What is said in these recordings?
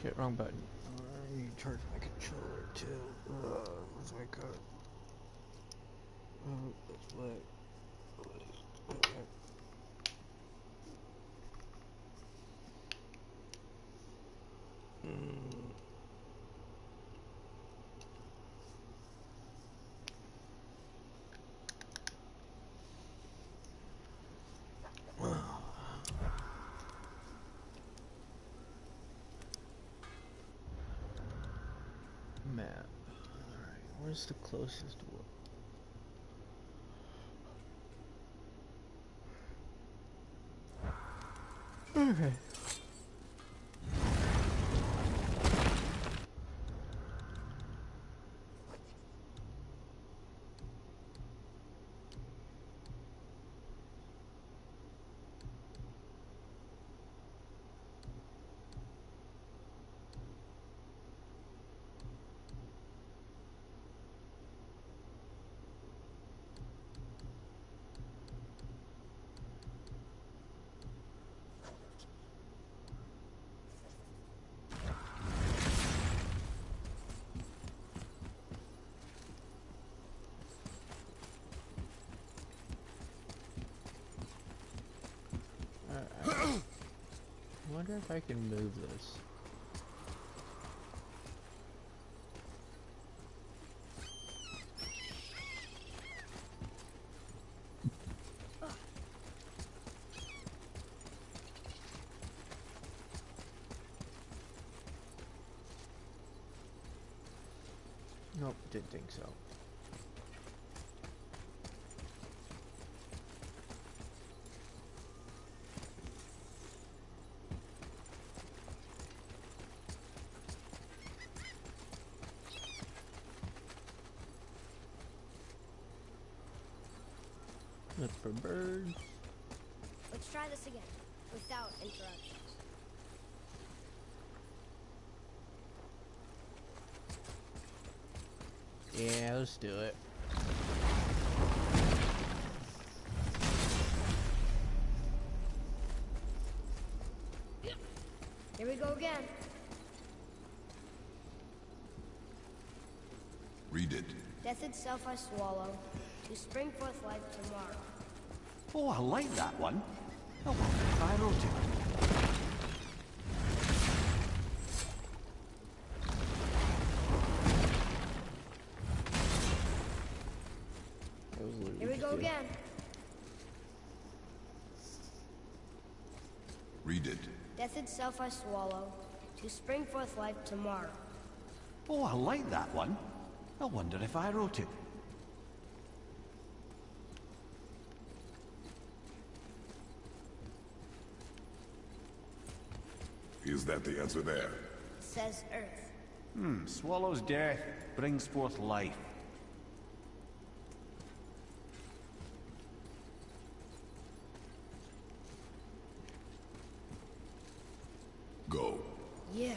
Shit, wrong button. I need to charge my controller too. Where's my card? Oh, that's what. Okay. Map. Alright, where's the closest one? Okay. I wonder if I can move this. Nope, didn't think so. Look for birds. Let's try this again, without interruptions. Yeah, let's do it. Here we go again. Read it. Death itself I swallow, to spring forth life tomorrow. Oh, I like that one. I wonder if I wrote it. Here we go again. Read it. Death itself I swallow, to spring forth life tomorrow. Oh, I like that one. I wonder if I wrote it. Is that the answer there? Says Earth. Swallows death, brings forth life. Go. Yeah.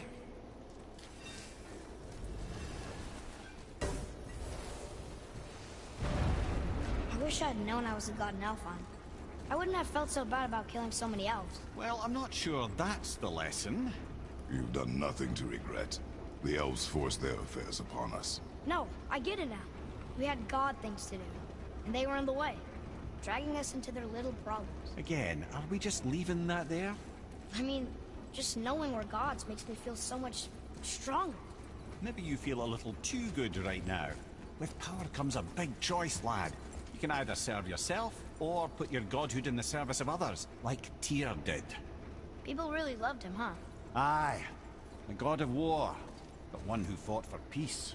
I wish I'd known I was a god in Alfheim. I wouldn't have felt so bad about killing so many elves. Well, I'm not sure that's the lesson. You've done nothing to regret. The elves forced their affairs upon us. No, I get it now. We had god things to do, and they were in the way, dragging us into their little problems. Again, are we just leaving that there? I mean, just knowing we're gods makes me feel so much stronger. Maybe you feel a little too good right now. With power comes a big choice, lad. You can either serve yourself, or put your godhood in the service of others, like Tyr did. People really loved him, huh? Aye, a god of war, but one who fought for peace.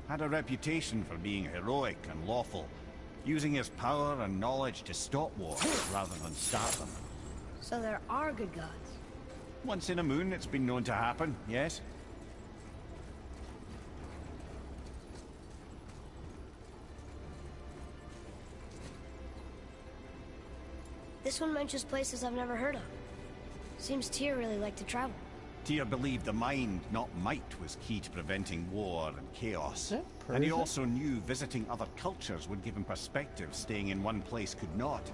Had a reputation for being heroic and lawful, using his power and knowledge to stop wars rather than start them. So there are good gods. Once in a moon, it's been known to happen, yes? This one mentions places I've never heard of. Seems Tyr really liked to travel. Tyr believed the mind, not might, was key to preventing war and chaos. that And he Persian? also knew visiting other cultures would give him perspective staying in one place could not.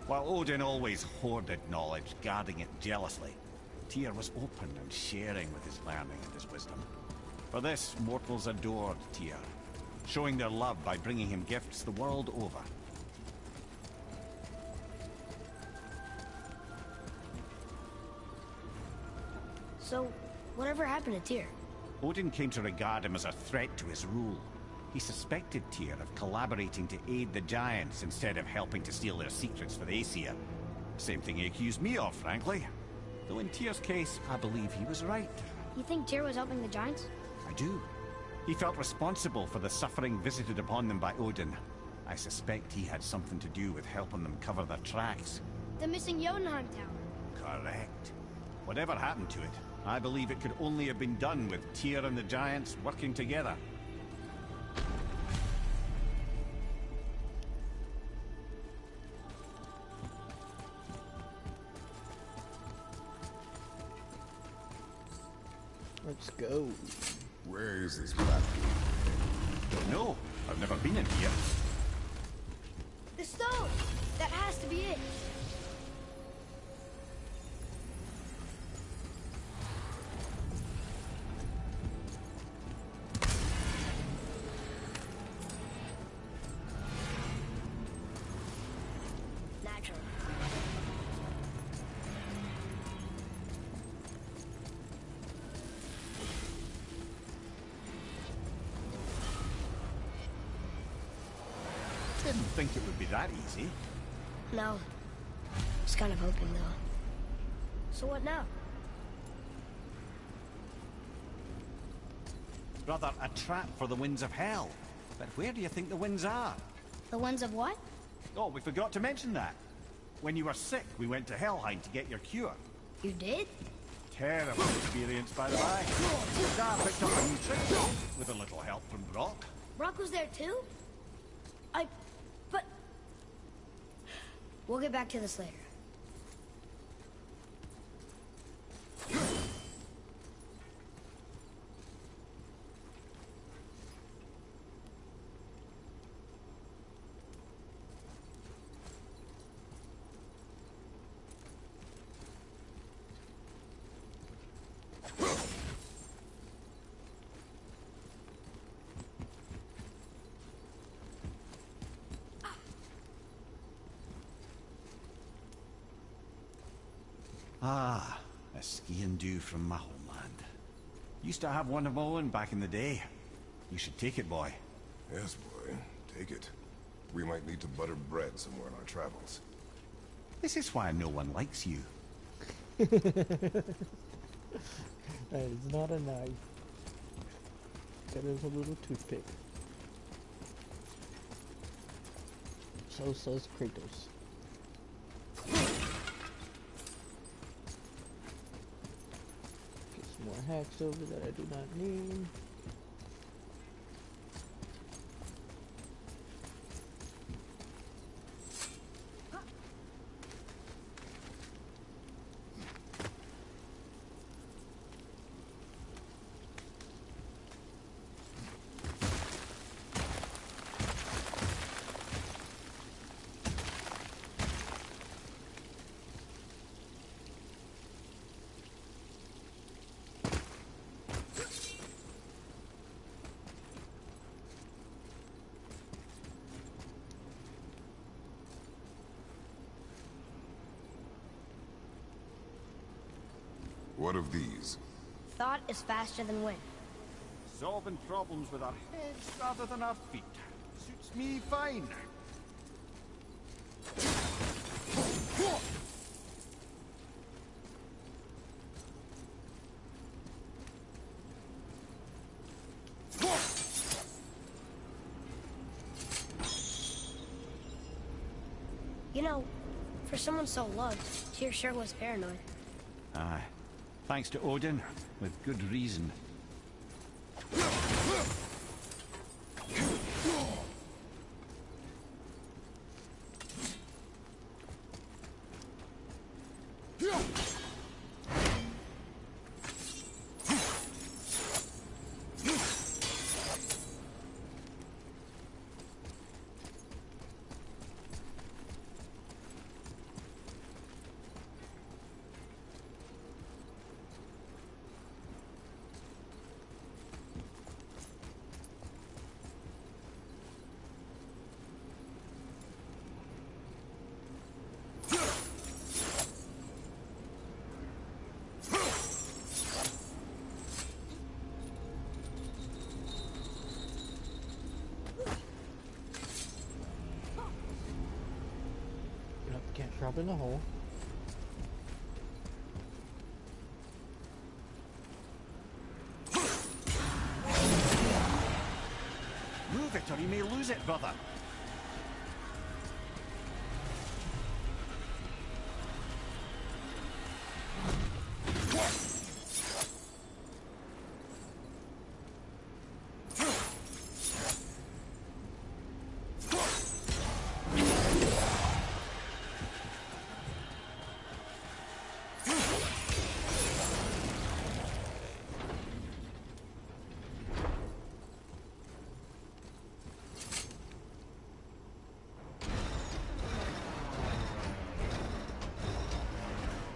While Odin always hoarded knowledge, guarding it jealously, Tyr was open and sharing with his learning and his wisdom. For this, mortals adored Tyr, showing their love by bringing him gifts the world over. So, whatever happened to Tyr? Odin came to regard him as a threat to his rule. He suspected Tyr of collaborating to aid the Giants instead of helping to steal their secrets for the Aesir. Same thing he accused me of, frankly. Though in Tyr's case, I believe he was right. You think Tyr was helping the Giants? I do. He felt responsible for the suffering visited upon them by Odin. I suspect he had something to do with helping them cover their tracks. The missing Jotunheim Tower. Correct. Whatever happened to it, I believe it could only have been done with Tyr and the Giants working together. Let's go. Where is this platform? Don't know. I've never been in here. The stone! That has to be it. Natural. Didn't think it would be that easy. No. Just kind of hoping, though. So what now? Rather, a trap for the winds of hell. But where do you think the winds are? The ones of what? Oh, we forgot to mention that. When you were sick, we went to Helheim to get your cure. You did? Terrible experience, by the way. Dar picked up a new trick, though, with a little help from Brock. Brock was there too? But... We'll get back to this later. Ah, a skiing do from my homeland. Used to have one of my own back in the day. You should take it, boy. Yes, boy. Take it. We might need to butter bread somewhere in our travels. This is why no one likes you. That is not a knife. That is a little toothpick. So says Kratos. Get some more hacks over that I do not need. What of these? Thought is faster than wind. Solving problems with our heads rather than our feet. Suits me fine. You know, for someone so loved, Tyr sure was paranoid. Aye. Thanks to Odin, with good reason. Hop in the hole. Move it or you may lose it, brother.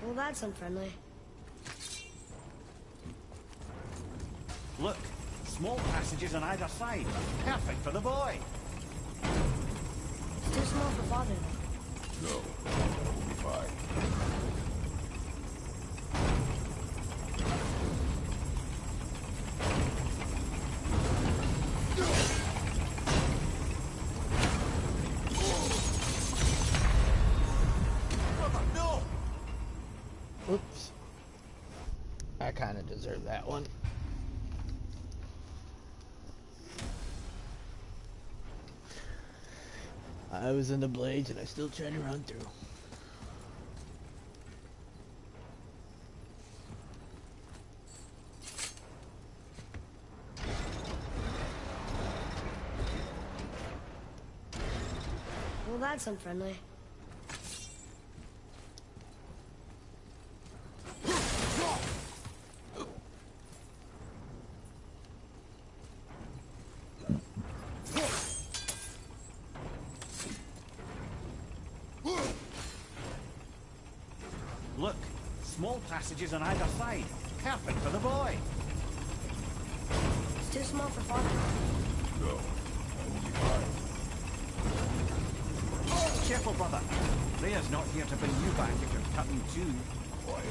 Well, that's unfriendly. Look, small passages on either side. Perfect for the boy. It's too small for Father. No, we'll be fine. Oops. I kind of deserve that one. I was in the blades and I still tried to run through. Well, that's unfriendly. Look, small passages on either side. Perfect for the boy. It's too small for Father. No, we'll be fine. Careful, brother. Rhea's not here to bring you back if you're cutting too. Quiet.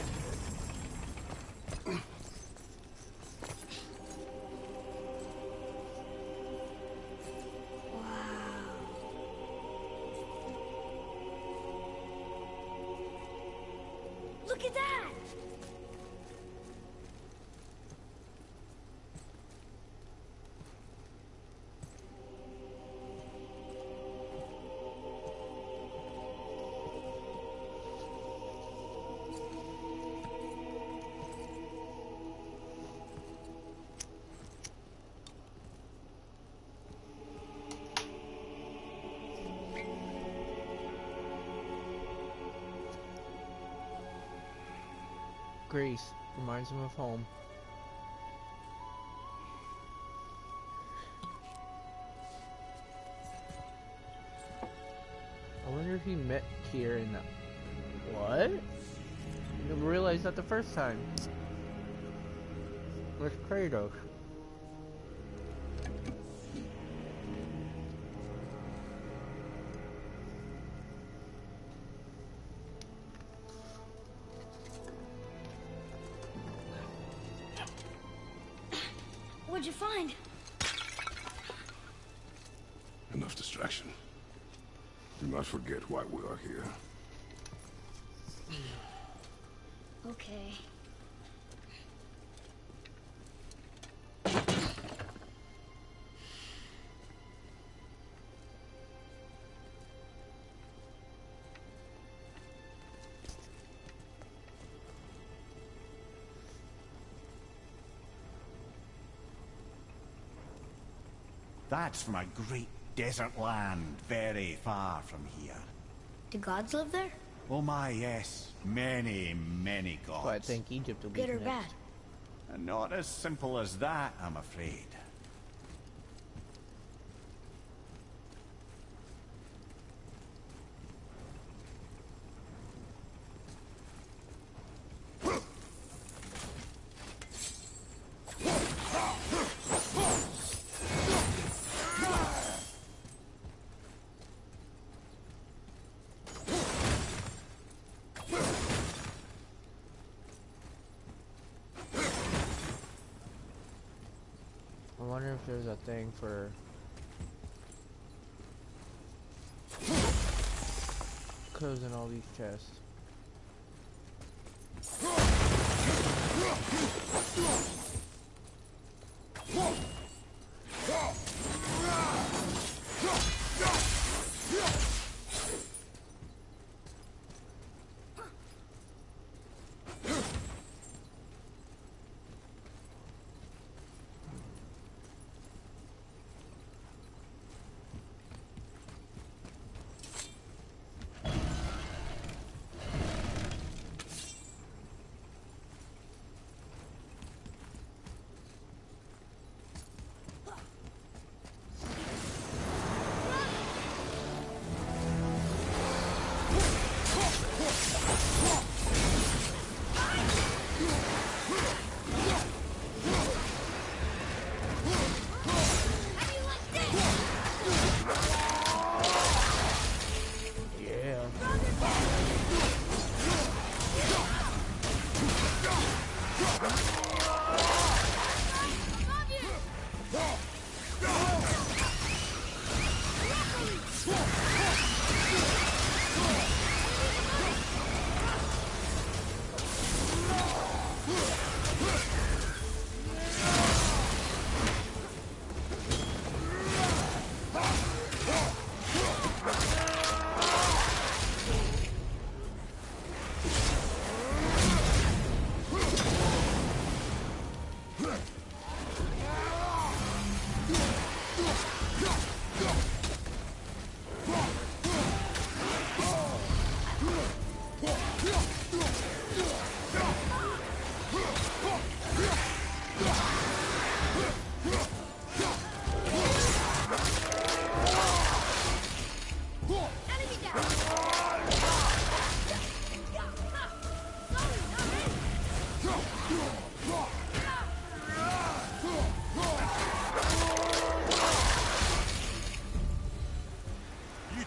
Look at that! Greece reminds him of home. I wonder if he met Tyr in the... What? I didn't realize that the first time. Where's Kratos? What'd you find? Enough distraction. Do not forget why we are here. Okay. That's from a great desert land very far from here. Do gods live there? Oh my, yes. Many, many gods. So I think Egypt will be Good or next. bad? And not as simple as that, I'm afraid. I wonder if there's a thing for codes in all these chests.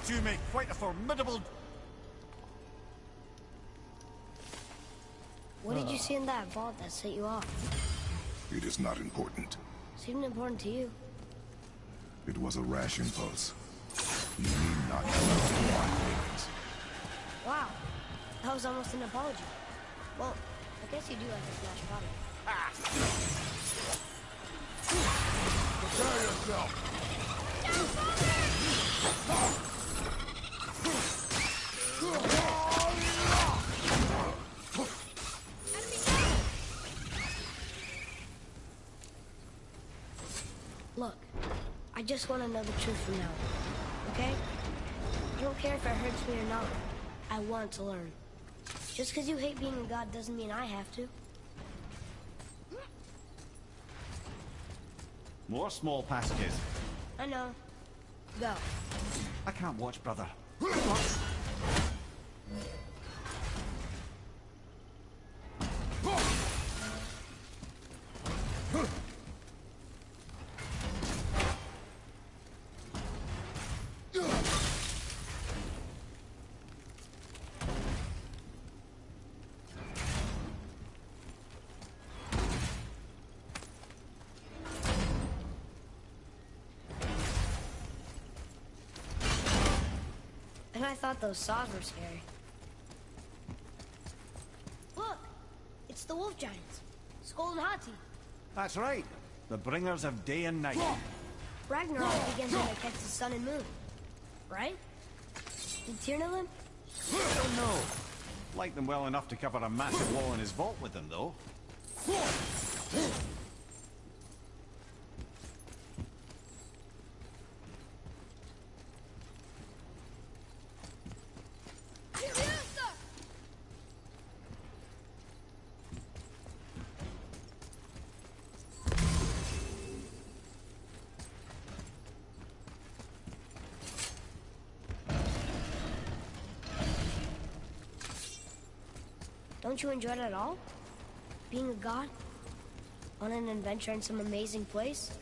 You make quite a formidable... What did you see in that vault that set you off? It is not important. Seemed important to you. It was a rash impulse. You need not know my feelings. Wow. That was almost an apology. Well, I guess you do like a smashed body. Prepare yourself! Look, I just want to know the truth from now on, okay? I don't care if it hurts me or not. I want to learn. Just because you hate being a god doesn't mean I have to. More small passages. I know. Go. I can't watch, brother. And I thought those saws were scary. Look! It's the wolf giants. Skull and Hati. That's right. The bringers of day and night. Ragnarok begins when they catch the sun and moon. Right? Did Tyr know them? I don't know. Like them well enough to cover a massive wall in his vault with them, though. Don't you enjoy it at all? Being a god? On an adventure in some amazing place?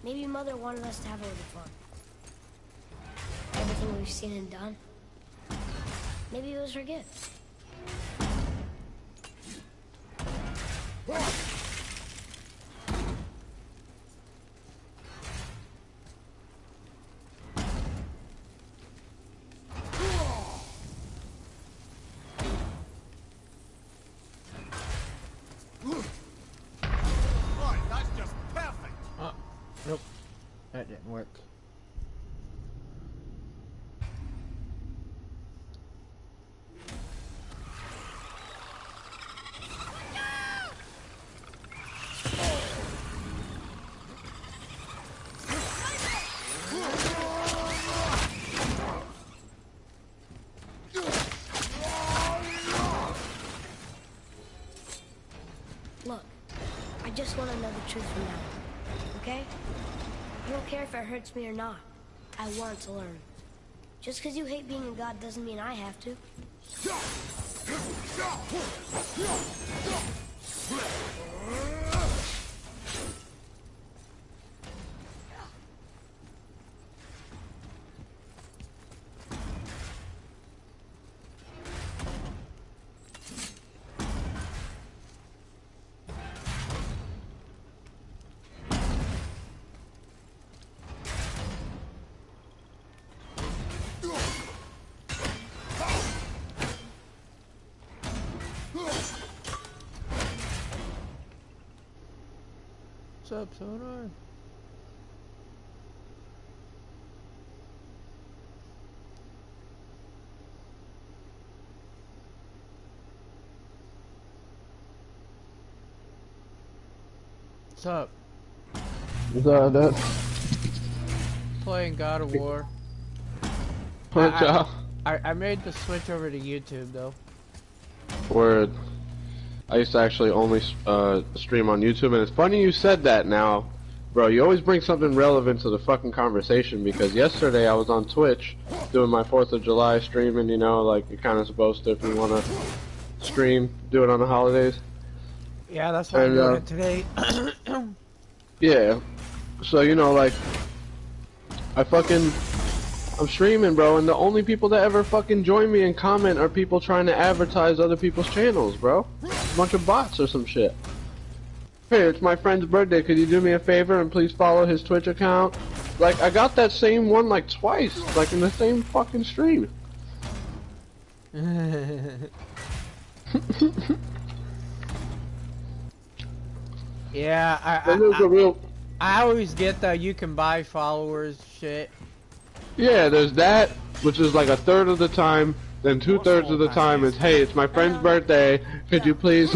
Maybe Mother wanted us to have a little fun. Everything we've seen and done. Maybe it was her gift. just want to know the truth from now on, okay? I don't care if it hurts me or not. I want to learn. Just because you hate being a god doesn't mean I have to. What's up, Sonar? What's up? Playing God of War. I made the switch over to YouTube though. Word. I used to actually only stream on YouTube, and it's funny you said that now. Bro, you always bring something relevant to the fucking conversation, because yesterday I was on Twitch doing my 4th of July streaming, you know, like you're kind of supposed to if you want to stream, do it on the holidays. Yeah, that's why I'm doing it today. Yeah. So, you know, like, I'm streaming, bro, and the only people that ever fucking join me and comment are people trying to advertise other people's channels, bro. A bunch of bots or some shit. Hey, it's my friend's birthday, could you do me a favor and please follow his Twitch account? Like, I got that same one like twice, like in the same fucking stream. Yeah, I always get the you can buy followers shit. Yeah, there's that, which is like a third of the time, then 2/3 of the time is, hey, it's my friend's birthday, could you please?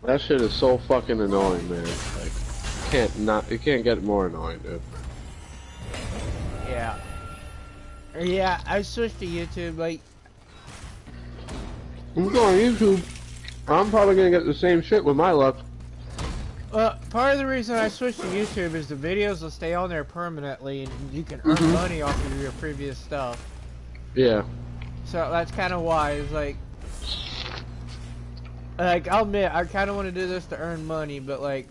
That shit is so fucking annoying, man. Like, it can't get more annoying, dude. Yeah. Yeah, I switched to YouTube, like... I'm going YouTube. I'm probably gonna get the same shit with my luck. Part of the reason I switched to YouTube is the videos will stay on there permanently, and you can earn money off of your previous stuff. Yeah. So that's kind of why, it's like, I'll admit, I kind of want to do this to earn money, but like,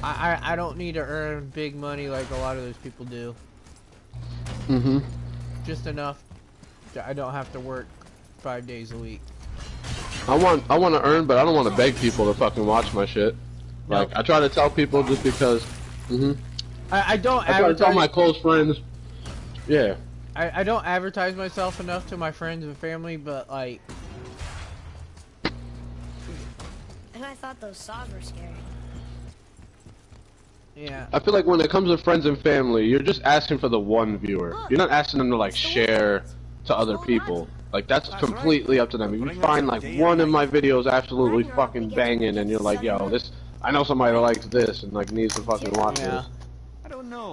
I don't need to earn big money like a lot of those people do. Just enough that I don't have to work 5 days a week. I want to earn, but I don't want to beg people to fucking watch my shit. Like, I try to tell people just because. I don't. I try to tell my close friends. Yeah. I don't advertise myself enough to my friends and family, but like. And I thought those saws were scary. Yeah. I feel like when it comes to friends and family, you're just asking for the one viewer. You're not asking them to like share to other people. Like, that's completely up to them. If you find like one of my videos absolutely fucking banging, and you're like, yo, this, I know somebody that likes this and like needs to fucking watch this.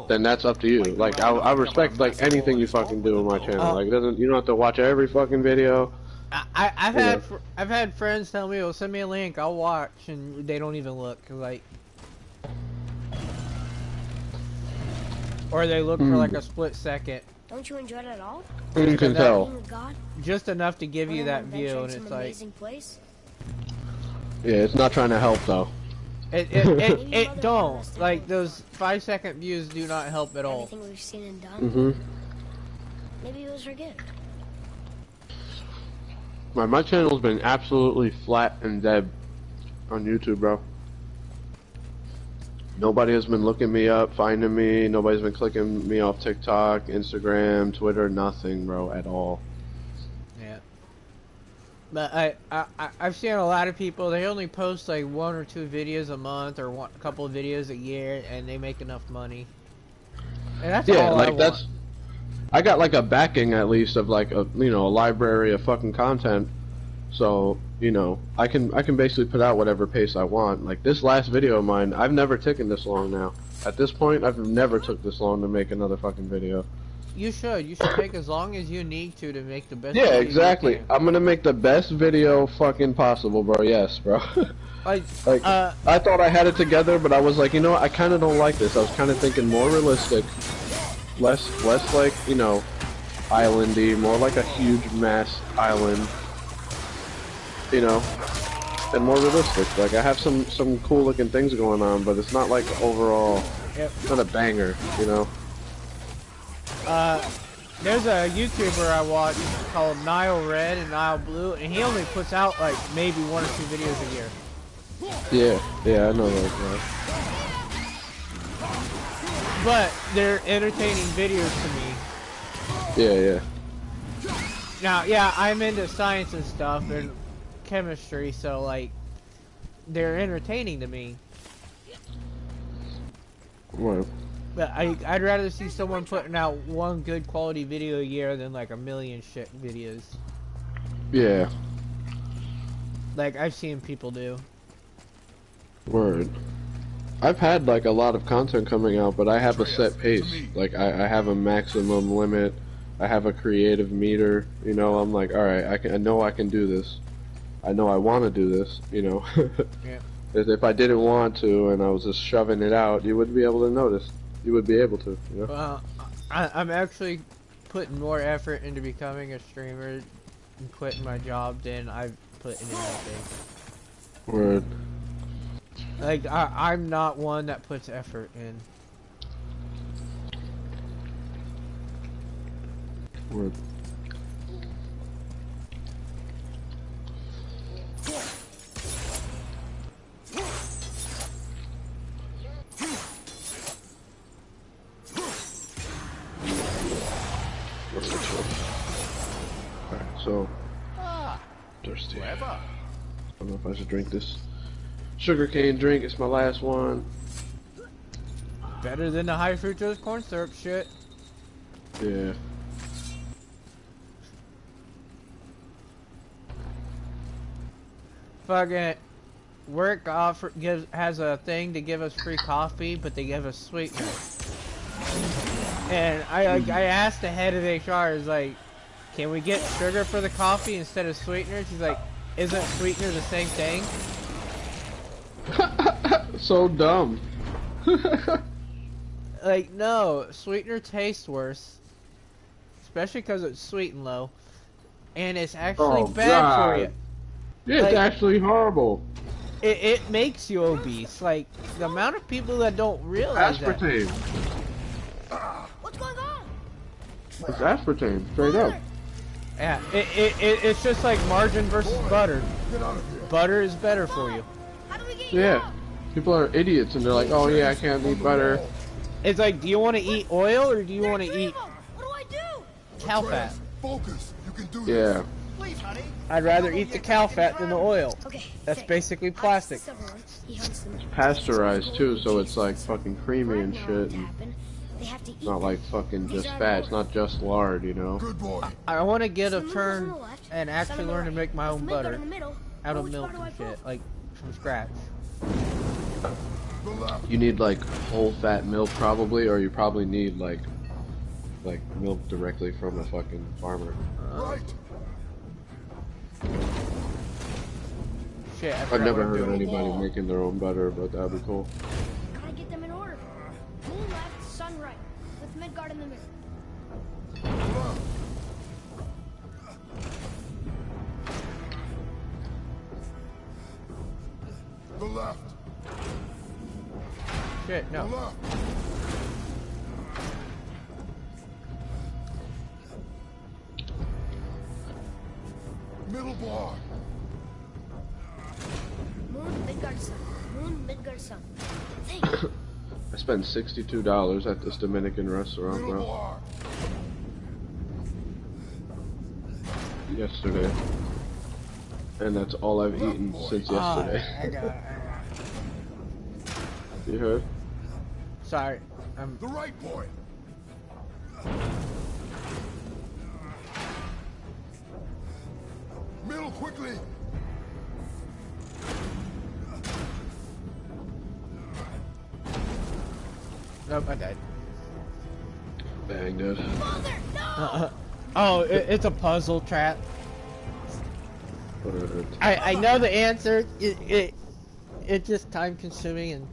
Then that's up to you. Like, I respect like anything you fucking do on my channel. Like, you don't have to watch every fucking video. I've had friends tell me, "Well, send me a link, I'll watch," and they don't even look. Like, or they look for like a split second. Don't you enjoy it at all? You can tell. Just enough to give you that view, and it's like. Yeah, it's not trying to help though. It don't. Like, those 5-second views do not help at all. Everything we've seen and done. Maybe it was her gift. My channel's been absolutely flat and dead on YouTube, bro. Nobody has been looking me up, finding me. Nobody's been clicking me off TikTok, Instagram, Twitter, nothing, bro, at all. Yeah. But I've seen a lot of people, they only post like 1 or 2 videos a month or a couple of videos a year, and they make enough money. And that's all like I want. I got like a backing at least of like a, you know, a library of fucking content. So, you know, I can basically put out whatever pace I want. Like this last video of mine, I've never taken this long now. At this point, I've never took this long to make another fucking video. you should. You should take as long as you need to make the best. Yeah, video you exactly. can. I'm gonna make the best video fucking possible, bro. Yes, bro. Like, I thought I had it together, but I was like, you know what? I kind of don't like this. I was kind of thinking more realistic, less like, you know, islandy, more like a huge mass island, you know, and more realistic. Like, I have some cool looking things going on, but it's not like overall, it's not a banger, you know. There's a YouTuber I watch called Nile Red and Nile Blue, and he only puts out like maybe 1 or 2 videos a year. Yeah, I know those guys. But they're entertaining videos to me. Yeah. Now, yeah, I'm into science and stuff and chemistry, so like, they're entertaining to me. Well. But I'd rather see someone putting out 1 good quality video a year than like a million shit videos. Yeah. Like I've seen people do. Word. I've had like a lot of content coming out, but I have a set pace. Like I have a maximum limit. I have a creative meter. You know, I'm like, all right, I know I can do this. I know I want to do this. You know. Yeah. If I didn't want to and I was just shoving it out, you wouldn't be able to notice. You would be able to. You know. Well, I'm actually putting more effort into becoming a streamer and quitting my job than I've put into anything. Word. Like, I'm not one that puts effort in. Word. Alright, so thirsty. I don't know if I should drink this sugarcane drink. It's my last one. Better than the high fructose corn syrup shit. Yeah. Fucking work has a thing to give us free coffee, but they give us sweetener. And I asked the head of HR, is like, can we get sugar for the coffee instead of sweetener? She's like, isn't sweetener the same thing? So dumb. Like, no, sweetener tastes worse. Especially because it's sweet and low. And it's actually bad for you. Yeah, Like, it's actually horrible. It makes you obese. Like, the amount of people that don't realize Aspartame. What's going on? It's aspartame, straight up. Yeah, it's just like margarine versus butter. Butter is better for you. How do we get you Yeah. out? People are idiots and they're like, oh yeah, I can't eat butter. It's like, do you want to eat oil or do you want to Three eat of 'em. What do I do? cow fat? Focus. You can do Yeah. Please, honey. I'd rather eat the cow fat than the oil. Okay. That's okay. basically plastic. He hunts them. Pasteurized too, so it's like fucking creamy and shit. And They have to eat it's not like fucking just fat. It's not just lard, you know. Good boy. I want to get a Some goes turn on the left, and some actually on the learn to right. make my If own milk butter in the middle, out of which milk butter do I and put? shit, like from scratch. The left. You need like whole fat milk probably, or you probably need like milk directly from a fucking farmer. Right. Shit, I I've forgot never what I'm heard of doing. anybody making their own butter, but that'd be cool. Gotta get them in order. Moon left, sun right, with Midgard in the middle. The left. The left. Shit, The no. left. Middle bar. Moon, Midgard, sun. Moon, Midgard, sun. Think. I spent $62 at this Dominican restaurant, Middle bro, bar. yesterday. And that's all I've eaten since yesterday. I got it. You heard? Sorry. I'm The right boy. Middle quickly. nope, I died. Dang, dude. Mother, no! Oh, it's a puzzle trap. What? I know the answer. It's just time consuming and.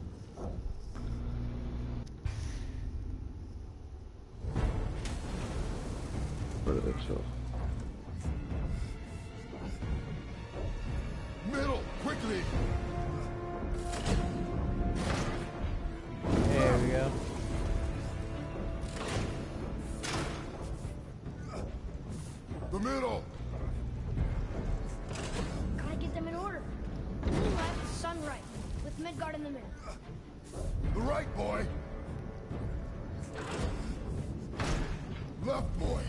Middle, quickly! There we go. The middle! Gotta get them in order. Blue left, sun right, with Midgard in the middle. The right, boy! Left, boy!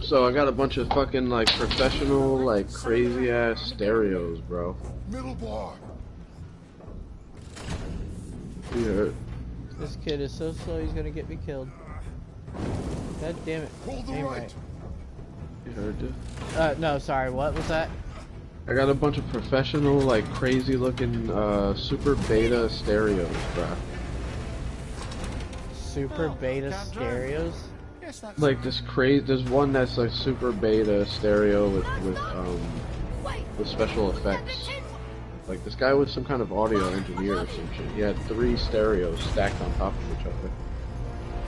So I got a bunch of fucking like professional, like crazy ass stereos, bro. Middle bar! Yeah. This kid is so slow, he's gonna get me killed. God damn it. Hold the Aim right! You heard it. No, sorry, what was that? I got a bunch of professional, like crazy looking, super beta stereos, bro. Super beta stereos? Yes, that's Like this crazy, there's one that's like super beta stereo with special effects. Like this guy was some kind of audio engineer or some shit. He had 3 stereos stacked on top of each other,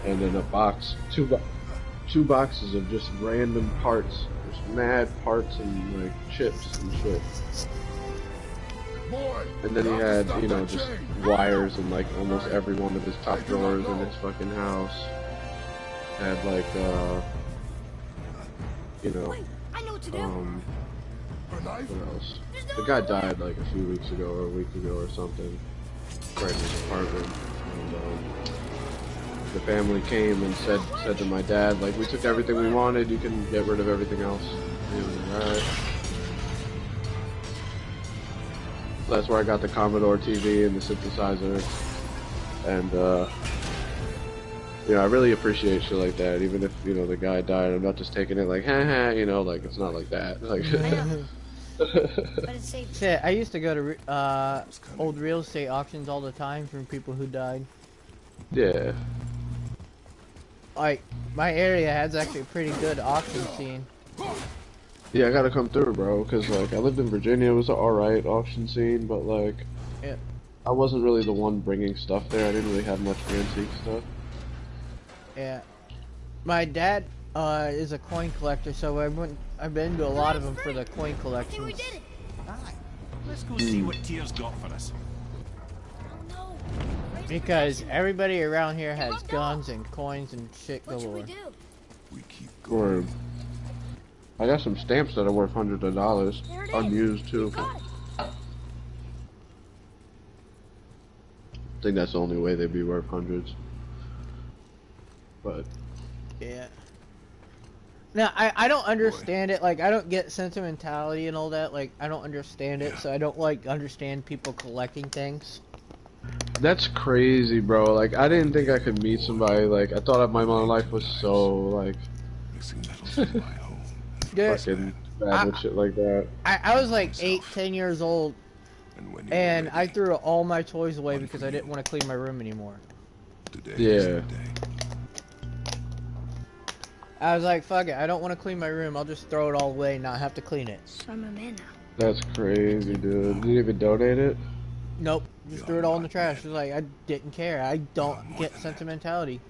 and in a box, two boxes of just random parts, just mad parts and like chips and shit. Boy! And then he had, you know, just wires in like almost every one of his top drawers in his fucking house. Had like, you know, Wait, I know what to do. A knife? what else? The guy died like a few weeks ago or a week ago or something, right in his apartment. And the family came and said to my dad, like, we took everything we wanted, you can get rid of everything else. And he was like, alright. That's where I got the Commodore TV and the synthesizer. And, you know, I really appreciate shit like that, even if, you know, the guy died. I'm not just taking it like, haha, you know, like, it's not like that. Like, I know. But it's safe. Shit, I used to go to old real estate auctions all the time from people who died. yeah. Like, my area has actually a pretty good auction scene. Yeah, I gotta come through, bro, because, like, I lived in Virginia, it was an alright auction scene, but, like, Yeah. I wasn't really the one bringing stuff there. I didn't really have much antique stuff. Yeah. My dad is a coin collector, so I've been to a lot of them for the coin I think we collections. did it. Aye. Let's go see what Tyr's got for us. Oh no. Because everybody around here has guns and coins and shit What should we galore. do? We keep going. Or, I got some stamps that are worth hundreds of dollars, There it is. unused too. Got it. I think that's the only way they'd be worth hundreds. But Yeah. Now, I don't understand it. Like, I don't get sentimentality and all that. Like, I don't understand it, so I don't, like, understand people collecting things. that's crazy, bro. Like, I didn't think I could meet somebody. Like, I thought my life was so, like, Mixing metals in my home. Dude, fucking bad with shit like that. I was, like, 8, 10 years old, And when you and were I ready, threw all my toys away because I didn't want to clean my room anymore. today Yeah. is the day. I was like, fuck it, I don't want to clean my room. I'll just throw it all away and not have to clean it. So I'm a man now. That's crazy, dude. Did you even donate it? Nope, just threw it all in the trash. It was like, I didn't care. I don't get sentimentality.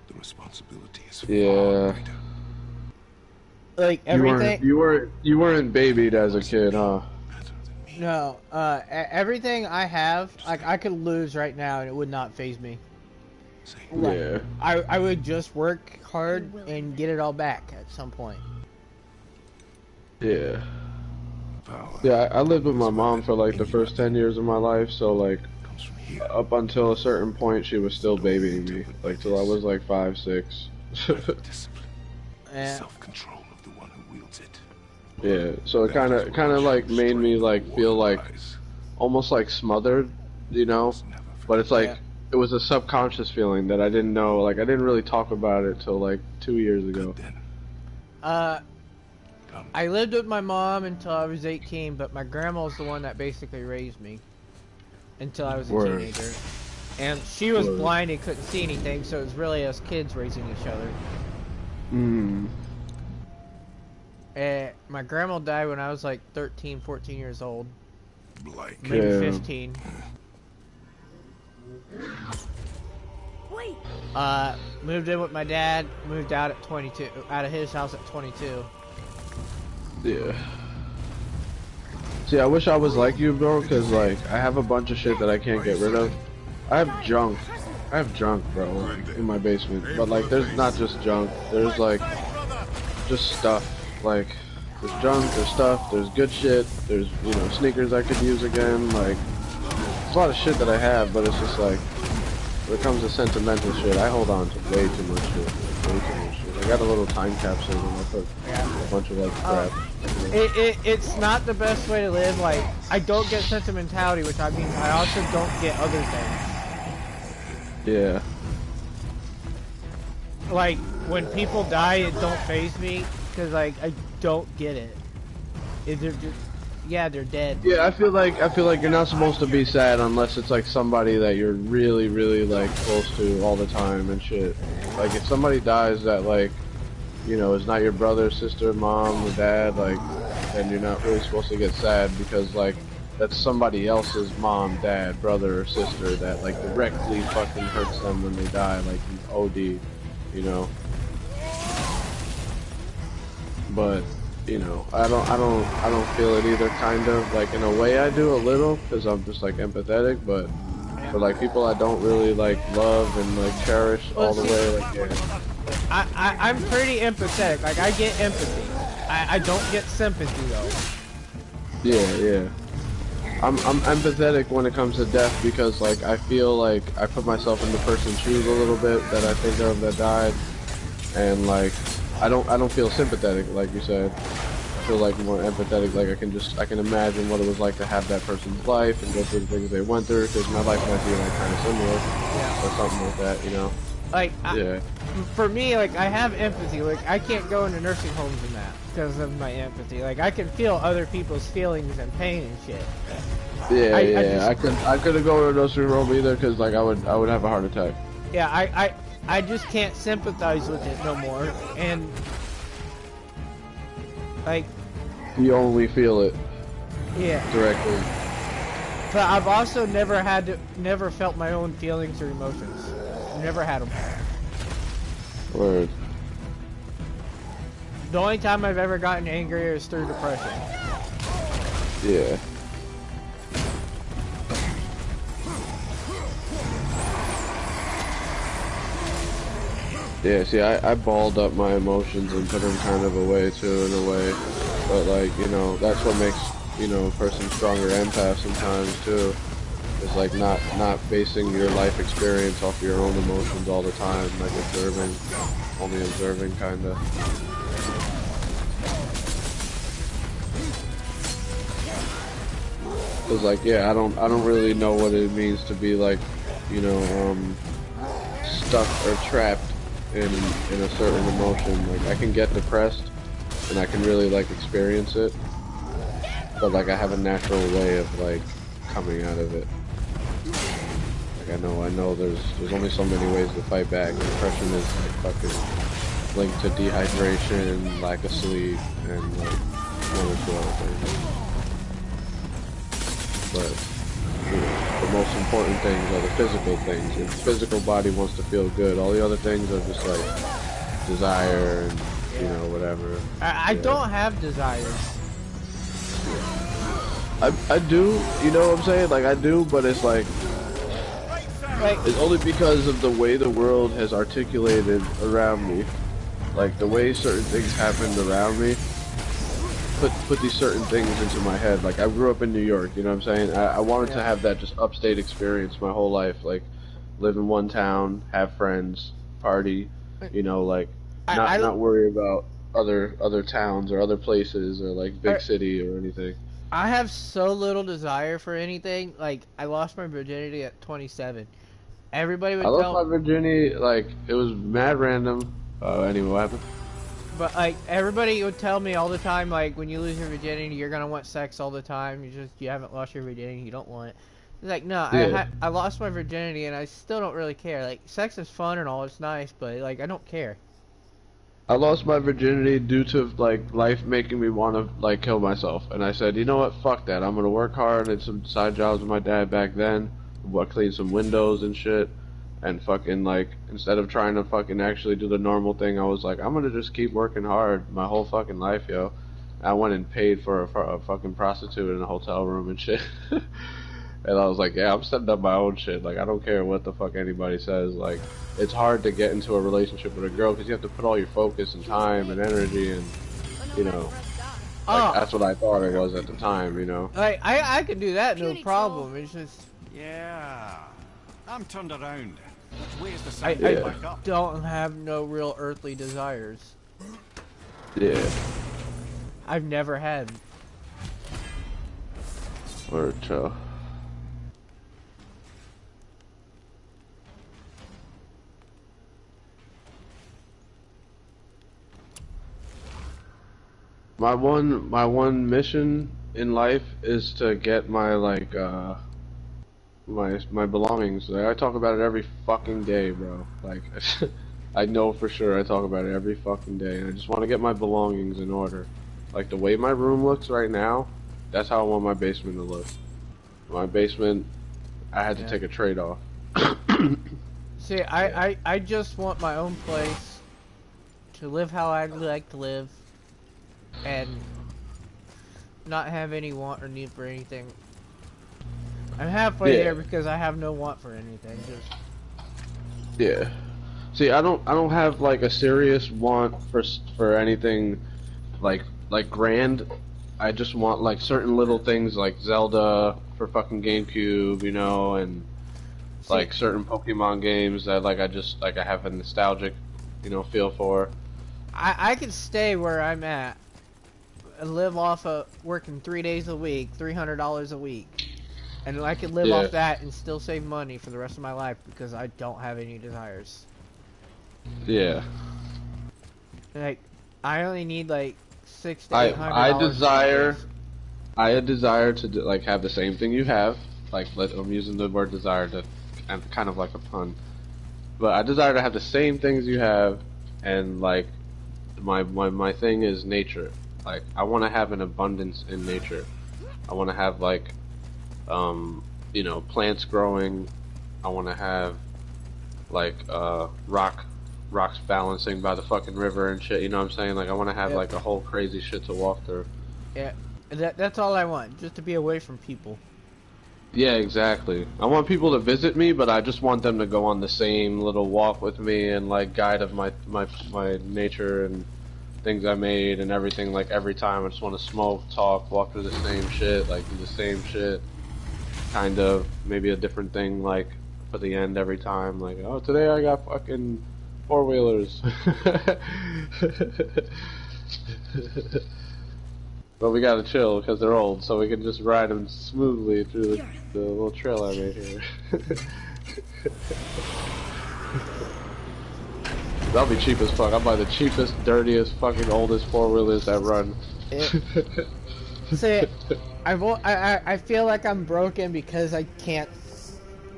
The responsibility is Yeah. far greater. Like, everything. You weren't babied as a kid, huh? Better than me. No, everything I have, like, I could lose right now and it would not faze me. Say, Like, Yeah. I would just work hard and get it all back at some point. Yeah. power Yeah, I lived with my mom for like the first 10 years of my life, so like comes from here. up until a certain point she was still babying me, like till I was like 5, 6. Discipline, Yeah. self-control of the one who wields it. Yeah, so it kind of like made me like feel like almost like smothered, you know, but it's like Yeah. it was a subconscious feeling that I didn't know, like I didn't really talk about it till like 2 years ago. Then I lived with my mom until I was 18, but my grandma was the one that basically raised me until I was a Word. teenager. And she was Word. blind and couldn't see anything, so it was really us kids raising each other. Mm. My grandma died when I was like 13, 14 years old. Blank. Maybe Yeah. 15. Wait. Moved in with my dad, moved out at 22, out of his house at 22. Yeah. See, I wish I was like you, bro, because, like, I have a bunch of shit that I can't get rid of. I have junk. I have junk, bro, in my basement. But, like, there's not just junk. There's, like, just stuff. Like, there's junk, there's stuff, there's good shit, there's, you know, sneakers I could use again. Like, there's a lot of shit that I have, but it's just, like, when it comes to sentimental shit, I hold on to way too much shit. Way too much shit. I got a little time capsule and I put a bunch of, like, crap. It's not the best way to live. Like, I don't get sentimentality, which I mean I also don't get other things. Yeah. Like, when people die, it don't faze me, because, like, I don't get it. They're just, yeah, they're dead. Yeah, I feel like you're not supposed to be sad unless it's like somebody that you're really, really like close to all the time and shit. Like if somebody dies that like, you know, is not your brother, sister, mom, or dad, like, then you're not really supposed to get sad because like that's somebody else's mom, dad, brother, or sister that like directly fucking hurts them when they die, like OD, you know. But you know, I don't feel it either. Kind of like in a way I do a little because I'm just like empathetic, but for like people I don't really like love and like cherish all the way. Like, yeah. I'm pretty empathetic. Like, I get empathy. I don't get sympathy though. Yeah. I'm empathetic when it comes to death because like I feel like I put myself in the person's shoes a little bit that I think of that died, and like I don't feel sympathetic like you said. I feel like more empathetic. Like I can imagine what it was like to have that person's life and go through the things they went through because my life might be like kind of similar or something like that, you know. Like, Yeah. For me, like, I have empathy. Like, I can't go into nursing homes and that because of my empathy. Like, I can feel other people's feelings and pain and shit. Yeah. I couldn't go to a nursing home either because like I would have a heart attack. Yeah, I just can't sympathize with it no more. And like, You only feel it yeah. directly. But I've also never felt my own feelings or emotions. Never had them. Word. The only time I've ever gotten angry is through depression. Yeah. Yeah, see, I balled up my emotions and put them kind of away too, in a way. But like, you know, that's what makes, you know, a person stronger empath sometimes too. It's like not basing your life experience off your own emotions all the time, like only observing kinda. Cause like, yeah, I don't really know what it means to be like, you know, stuck or trapped in a certain emotion. Like I can get depressed and I can really like experience it, but like I have a natural way of like coming out of it. Like I know there's only so many ways to fight back. Depression is like fucking linked to dehydration, lack of sleep, and like one or two other things. But you know, the most important things are the physical things. Your physical body wants to feel good. All the other things are just like desire and, you know, whatever. I don't have desires. I do, you know what I'm saying? Like I do, but it's like it's only because of the way the world has articulated around me. Like the way certain things happened around me put these certain things into my head. Like I grew up in New York, you know what I'm saying? I wanted to have that just upstate experience my whole life, like live in one town, have friends, party, you know, like not worry about other towns or other places or like big city or anything. I have so little desire for anything. Like, I lost my virginity at 27. Everybody would I tell lost my virginity, like it was mad random. Anyway, what happened? But like everybody would tell me all the time, like when you lose your virginity, you're gonna want sex all the time. You haven't lost your virginity, you don't want it. It's like no, Yeah. I lost my virginity and I still don't really care. Like sex is fun and all, it's nice, but like I don't care. I lost my virginity due to like life making me want to like kill myself, and I said, you know what, fuck that. I'm gonna work hard at some side jobs with my dad back then, clean some windows and shit, and fucking like instead of trying to fucking actually do the normal thing, I was like, I'm gonna just keep working hard my whole fucking life, yo. I went and paid for a fucking prostitute in a hotel room and shit. And I was like, yeah, I'm setting up my own shit. Like, I don't care what the fuck anybody says. Like, it's hard to get into a relationship with a girl because you have to put all your focus and time and energy and, you know. Like, that's what I thought it was at the time, you know. Like, I could do that, no problem. It's just... Yeah. I'm turned around. Which way is the I sun back up? don't have no real earthly desires. Yeah. I've never had. Word, chill. My one mission in life is to get my like my belongings. Like, I talk about it every fucking day, bro. Like I know for sure I talk about it every fucking day, and I just want to get my belongings in order. Like the way my room looks right now, that's how I want my basement to look. My basement, I had to take a trade-off. See, I just want my own place to live how I'd like to live. And not have any want or need for anything. I'm halfway there because I have no want for anything. Just yeah. See, I don't have like a serious want for anything like grand. I just want like certain little things like Zelda for fucking GameCube, you know, and like certain Pokemon games that like I have a nostalgic, you know, feel for. I could stay where I'm at. Live off of working 3 days a week, $300 a week, and I could live off that and still save money for the rest of my life because I don't have any desires. Yeah. Like, I only need like $600 to $800. I desire to like have the same thing you have. Like, I'm using the word desire to kind of like a pun, but I desire to have the same things you have, and like my thing is nature. Like, I want to have an abundance in nature. I want to have, like, you know, plants growing. I want to have, like, rocks balancing by the fucking river and shit, you know what I'm saying? Like, I want to have, like, a whole crazy shit to walk through. Yeah, that's all I want, just to be away from people. Yeah, exactly. I want people to visit me, but I just want them to go on the same little walk with me and, like, guide of my nature and things I made and everything. Like, every time I just want to smoke, talk, walk through the same shit, like do the same shit, kind of, maybe a different thing, like for the end every time, like, oh, today I got fucking 4-wheelers. But we gotta chill because they're old, so we can just ride them smoothly through the little trail I made here. That'll be cheap as fuck. I'll buy the cheapest, dirtiest, fucking oldest 4-wheelers that run. See, I feel like I'm broken because I can't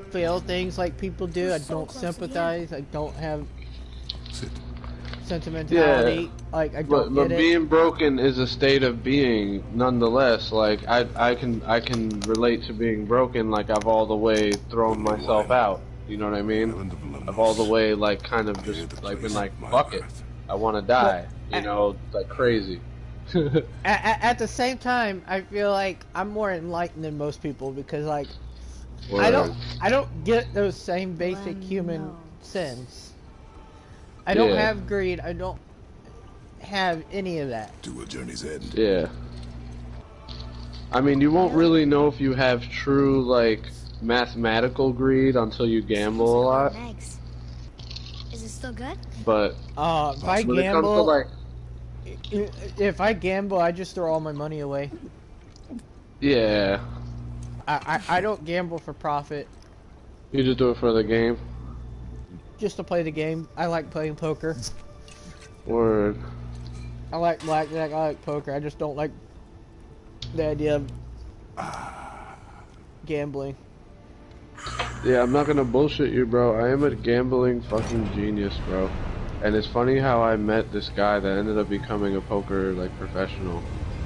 feel things like people do. I don't sympathize. I don't have sentimentality. Yeah. Like, I don't but get it. being broken is a state of being, nonetheless. Like, I can relate to being broken. Like, I've all the way thrown myself out. You know what I mean? I've all the way, like, kind of just, like, been like, fuck it. I want to die. You know, like crazy. At the same time, I feel like I'm more enlightened than most people because, like, Word. I don't get those same basic human sins. I don't have greed. I don't have any of that. To a journey's end. Yeah. I mean, you won't really know if you have true, like, mathematical greed until you gamble a lot. Is it still good? But If I when it comes to, gamble, like, if I gamble, I just throw all my money away. yeah, I don't gamble for profit. you just do it for the game. Just to play the game. I like playing poker. Word. I like blackjack. I like poker. I just don't like the idea of gambling. Yeah, I'm not gonna bullshit you, bro. I am a gambling fucking genius, bro. And it's funny how I met this guy that ended up becoming a poker like professional.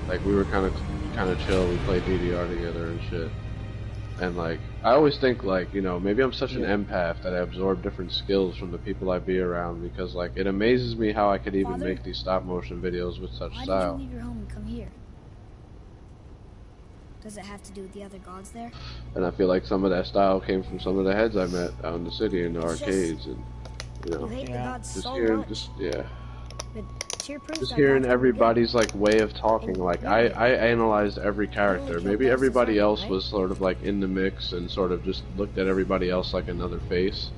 Like we were kind of chill. We played DDR together and shit. And like I always think like, you know, maybe I'm such an empath that I absorb different skills from the people I be around, because like it amazes me how I could even Father? make these stop motion videos with such Why style. did you leave your home and come here? Does it have to do with the other gods there? And I feel like some of that style came from some of the heads I met out in the city in the It's just- arcades, and you You know, hate the Yeah. gods just so hearing, much. just But sheer proof just that hearing gods can be everybody's like way of talking. Like I analyzed every character. killed Maybe most everybody of them, else right? was sort of like in the mix and sort of just looked at everybody else like another face.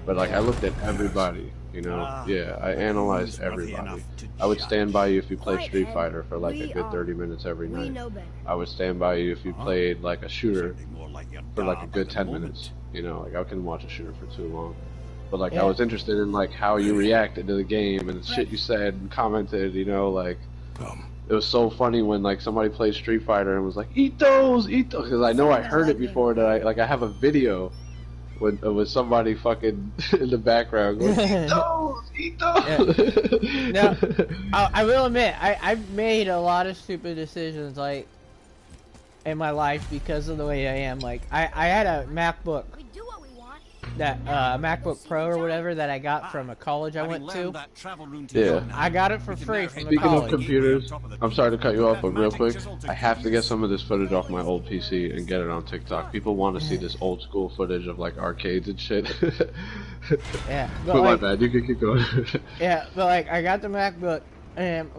But like I looked at everybody, you know. Yeah, I analyzed everybody. I would stand by you if you played Quiet, Street Ed. Fighter for like a We good are- 30 minutes every We night. know better. I would stand by you if you played like a shooter Sounding more like your for like a garb good at the 10 moment. minutes. You know, like I couldn't watch a shooter for too long. But like I Yeah. was interested in like how you reacted to the game and the shit you said and commented, you know, like it was so funny when like somebody played Street Fighter and was like, eat those, because I know I heard it before that I have a video with somebody fucking in the background going, eat those. Now, I will admit, I've made a lot of stupid decisions, like, in my life because of the way I am. Like, I had a MacBook, We do what we want. that, MacBook Pro or whatever that I got from a college I Having went learned to. that travel route Yeah. to I got it for we can free now from head the Speaking of college. computers, I'm sorry to cut you off, but real quick, Magic I have to get some of this footage off my old PC and get it on TikTok. People want to see this old school footage of like arcades and shit. Yeah, But but my like, bad, you can keep going. yeah, but like, I got the MacBook, and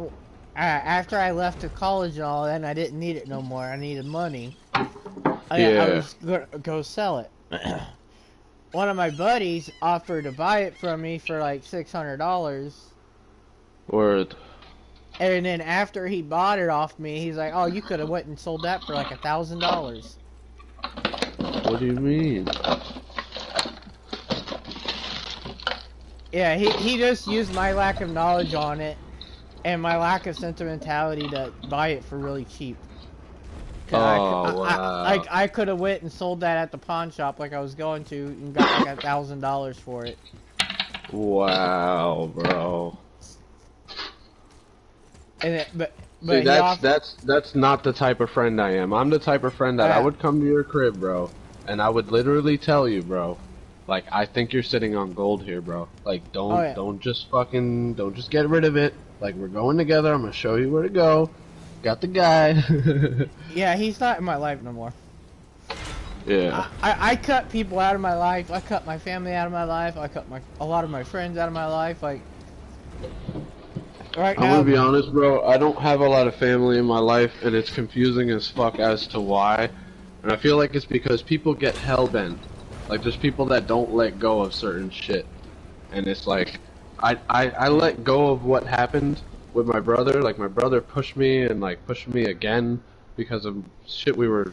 after I left to college and all that, and I didn't need it no more. I needed money. I Yeah. was gonna go sell it. One of my buddies offered to buy it from me for like $600, Word. and then after he bought it off me, he's like, "Oh, you could have went and sold that for like $1,000." What do you mean? Yeah, he just used my lack of knowledge on it and my lack of sentimentality to buy it for really cheap. 'Cause Oh, wow. I could have went and sold that at the pawn shop like I was going to and got like $1,000 for it. Wow, bro. And it, but See, he that's not the type of friend I am. I'm the type of friend that I Yeah. would come to your crib, bro, and I would literally tell you, bro, like, I think you're sitting on gold here, bro. Like, don't just get rid of it. Like, we're going together. I'm gonna show you where to go. Got the guide. Yeah, he's not in my life no more. Yeah. I cut people out of my life. I cut my family out of my life. I cut a lot of my friends out of my life. Like, right I'm now, gonna be honest, bro. I don't have a lot of family in my life, and it's confusing as fuck as to why. And I feel like it's because people get hell-bent. Like, there's people that don't let go of certain shit. And it's like, I let go of what happened with my brother. Like, my brother pushed me and, like, pushed me again because of shit we were,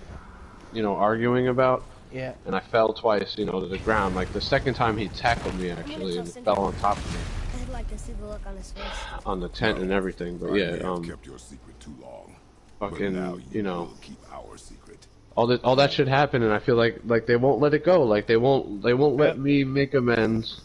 you know, arguing about. yeah. And I fell twice, you know, to the ground. Like, the second time he tackled me, actually, and fell on top of me. I'd like to see the look on his face. On the tent and everything. But I yeah, may have kept your secret too long. But fucking, now you know. will keep our secret. All that shit happened, and I feel like they won't let it go. Like they won't let me make amends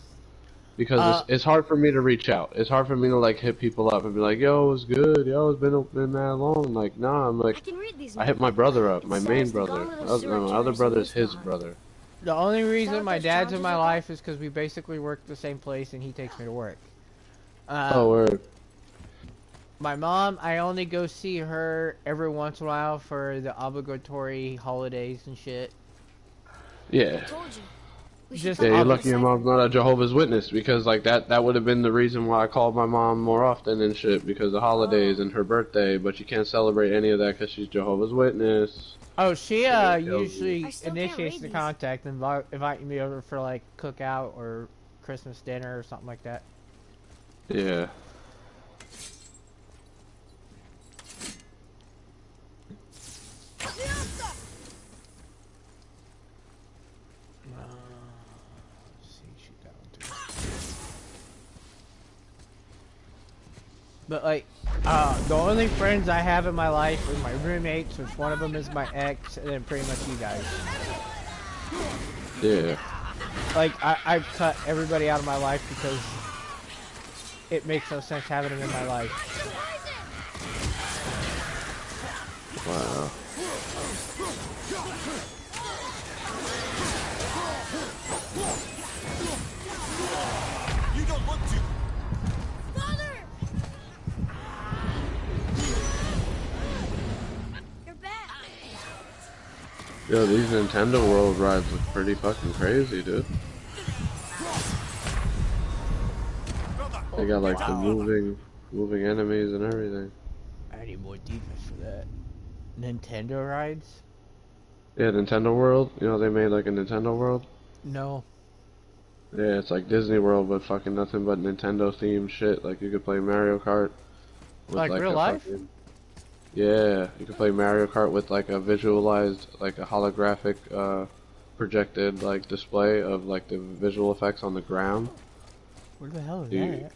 because it's hard for me to reach out. It's hard for me to like hit people up and be like, "Yo, it was good. Yo, it's been that long." Like, nah, I'm like, I can read these. I hit my brother up, my It main says the brother. gauntlet of My Surtur other is brother's in this his guy. brother. The only reason what my those dad's in charges my are life is because we basically work the same place and he takes me to work. Oh, word. My mom, I only go see her every once in a while for the obligatory holidays and shit. Yeah. I told you. We should Just- come Yeah, up you're with lucky a your cipher. mom's not a Jehovah's Witness, because like that would have been the reason why I called my mom more often and shit, because the holidays and her birthday, but you can't celebrate any of that because she's Jehovah's Witness. Oh, she Yeah, it tells usually I still can't initiates read the these. contact and inviting me over for like cookout or Christmas dinner or something like that. Yeah. But like, the only friends I have in my life are my roommates, which one of them is my ex, and then pretty much you guys. Yeah. Like, I've cut everybody out of my life because it makes no sense having them in my life. Wow. You don't look too. Father! You're back. Yo, these Nintendo World rides look pretty fucking crazy, dude. They got like the moving enemies and everything. I need more defense for that. Nintendo rides? Yeah, Nintendo World. You know they made like a Nintendo World. No. Yeah, it's like Disney World, but fucking nothing but Nintendo themed shit. Like you could play Mario Kart. With Like real a life? fucking... Yeah, you could play Mario Kart with like a visualized, like a holographic, projected like display of like the visual effects on the ground. Where the hell is Yeah. that?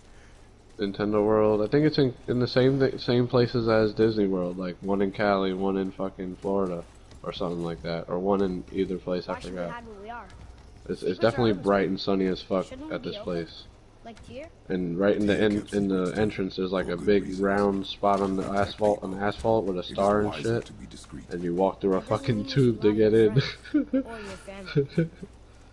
Nintendo World. I think it's in the same places as Disney World, like one in Cali, one in fucking Florida, or something like that, or one in either place. I Why should we forgot. hide where we are? It's Secrets definitely are bright and sunny as fuck Shouldn't we at this be open? place. Like here? And right in the entrance, there's like a big round spot on the asphalt with a star and shit. To be discreet. And you walk through a That doesn't fucking mean you tube should to love get your in. friends or your family.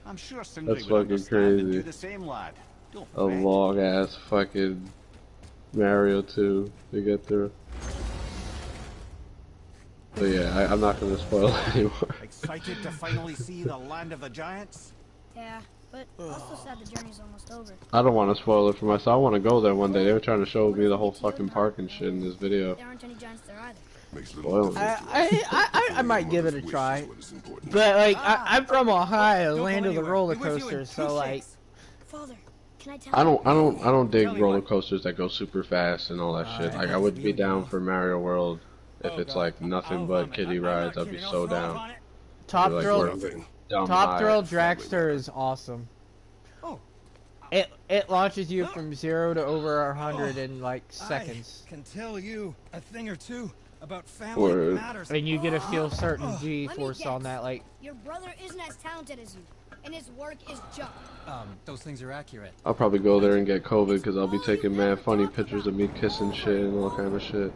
I'm sure Sindri That's would fucking understand and crazy. do the same, lad. Don't A fret. long ass fucking Mario 2 to get through. But yeah, I'm not gonna spoil it anymore. Excited to finally see the land of the giants? Yeah, but also sad the journey's almost over. I don't want to spoil it for myself. I want to go there one day. They were trying to show me the whole fucking park and shit in this video. There aren't any giants there either. Makes Spoil little it. difference. I might give it a try. What is important. But like, I'm from Ohio, Don't land go of the anywhere. roller Be with you in coasters, 2 so like, shakes. Father, can I tell I you? don't dig Tell me roller what. coasters that go super fast and all that shit. Alright. Like I would be down for Mario World if Oh, it's God. like nothing Oh, but man, kiddie I'm rides. not I'd be kidding. so I'll throw it down. on it. Top Like, Thrill, we're dumb Top high. Thrill Dragster is awesome. Oh. It launches you from 0 to over 100 in like seconds, I can tell you a thing or two about family Word. matters. and you get to feel certain Let me G-force on guess. that. Like, Your brother isn't as talented as you, and his work is junk. Those things are accurate. I'll probably go there and get COVID because I'll be taking mad funny pictures of me kissing shit and all kind of shit.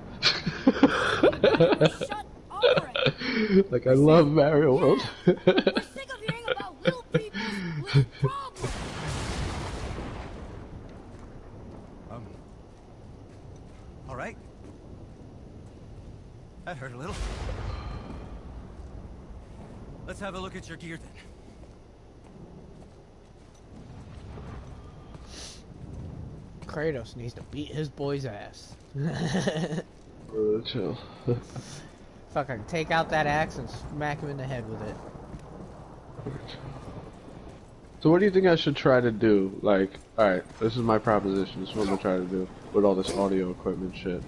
Shut up already. Like I love Mario World. We're sick of hearing about little people with problems. All right. That hurt a little. Let's have a look at your gear then. Kratos needs to beat his boy's ass. Chill. Fucking take out that axe and smack him in the head with it. So what do you think I should try to do? Like, alright, this is my proposition. This is what I'm gonna try to do with all this audio equipment shit.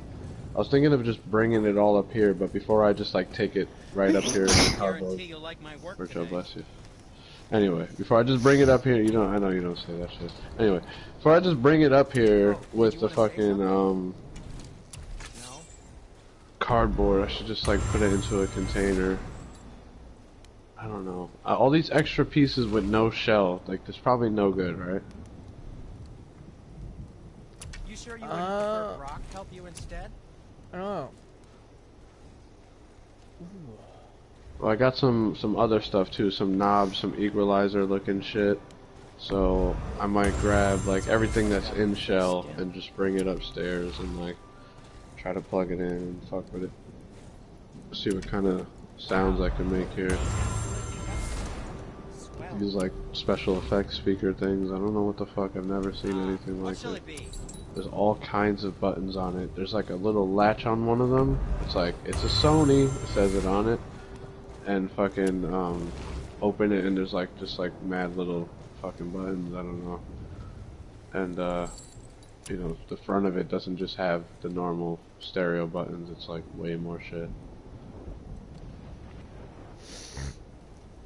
I was thinking of just bringing it all up here, but before I just like take it right up here in the cardboard. you'll like my work Virtual, bless you. Anyway, before I just bring it up here, you know, I know you don't say that shit. Anyway, before I just bring it up here with the fucking cardboard, I should just like put it into a container. I don't know. All these extra pieces with no shell, like there's probably no good, right? You sure you wouldn't prefer Brock help you instead? I don't know. Well, I got some other stuff too, some knobs, some equalizer looking shit. So I might grab like everything that's in shell and just bring it upstairs and like try to plug it in and fuck with it. See what kind of sounds I can make here. These like special effects speaker things. I don't know what the fuck. I've never seen anything like it. There's all kinds of buttons on it. There's like a little latch on one of them. It's like, it's a Sony, it says it on it. And fucking, open it and there's like, just like mad little fucking buttons, I don't know. And, you know, the front of it doesn't just have the normal stereo buttons, it's like way more shit.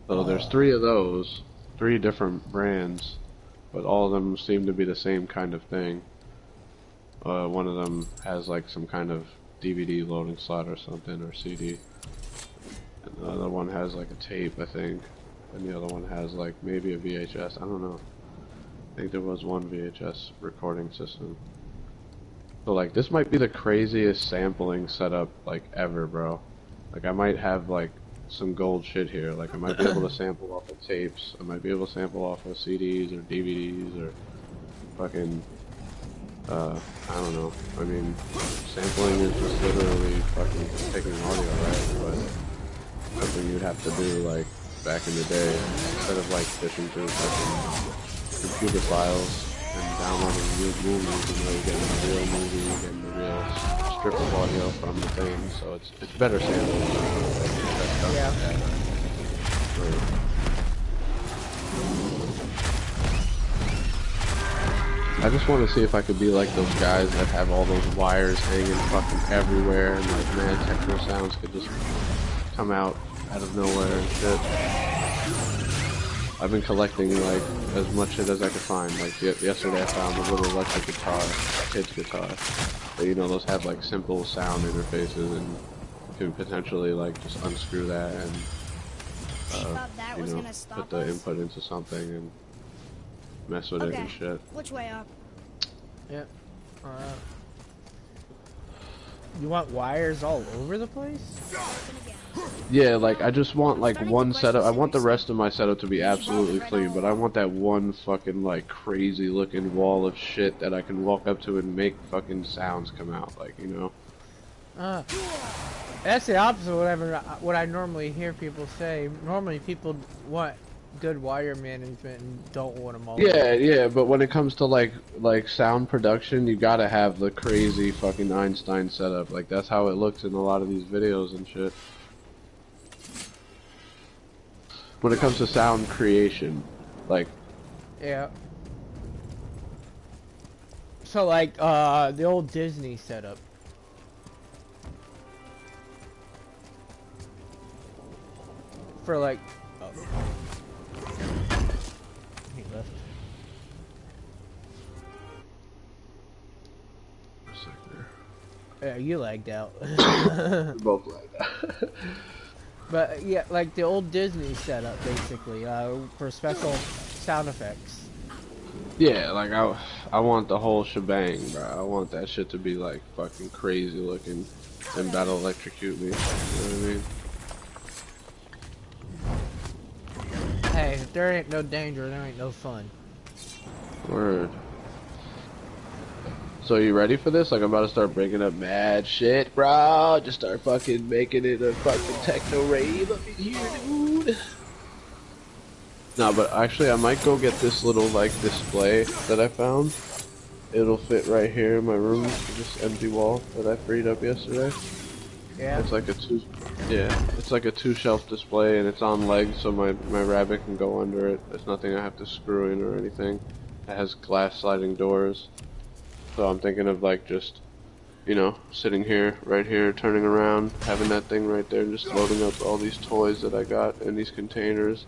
So there's 3 of those, 3 different brands, but all of them seem to be the same kind of thing. One of them has like some kind of DVD loading slot or something, or CD. And the other one has like a tape, I think. And the other one has like maybe a VHS, I don't know. I think there was one VHS recording system. So like this might be the craziest sampling setup like ever, bro. Like I might have like some gold shit here. Like I might be able to sample off of tapes. I might be able to sample off of CDs or DVDs or fucking I don't know. I mean, sampling is just literally fucking taking audio, right? But something you'd have to do like back in the day instead of like fishing through fucking computer files and downloading real movies, and you're getting the real movie, you're getting the real strip of audio from the thing, so it's better samples. Yeah. I just want to see if I could be like those guys that have all those wires hanging fucking everywhere, and like mad techno sounds could just come out of nowhere and shit. I've been collecting like as much shit as I could find. Like yesterday I found a little electric guitar, kid's guitar. But you know, those have like simple sound interfaces, and you can potentially like just unscrew that and you know, put the input into something and mess with it and shit. Which way up? Yep. You want wires all over the place? Yeah, like I just want like one setup. I want the rest of my setup to be absolutely clean, but I want that one fucking like crazy looking wall of shit that I can walk up to and make fucking sounds come out, like, you know. That's the opposite of what I normally hear people say. Normally people want good wire management and don't want them all. Yeah, but when it comes to like sound production, you gotta have the crazy fucking Einstein setup. Like that's how it looks in a lot of these videos and shit. When it comes to sound creation, like. Yeah. So like the old Disney setup. For like. Oh. He left. Yeah, you lagged out. Both lagged out. But yeah, like the old Disney setup, basically, for special sound effects. Yeah, like I want the whole shebang, bro. I want that shit to be like fucking crazy looking, and that'll electrocute me. You know what I mean? Hey, if there ain't no danger, there ain't no fun. Word. So you ready for this? Like I'm about to start breaking up mad shit, bro. Just start fucking making it a fucking techno rave up in here, dude. No, but actually I might go get this little like display that I found. It'll fit right here in my room, this empty wall that I freed up yesterday. Yeah. It's like a two shelf display, and it's on legs, so my rabbit can go under it. There's nothing I have to screw in or anything. It has glass sliding doors. So I'm thinking of like just, you know, sitting here, right here, turning around, having that thing right there, and just loading up all these toys that I got in these containers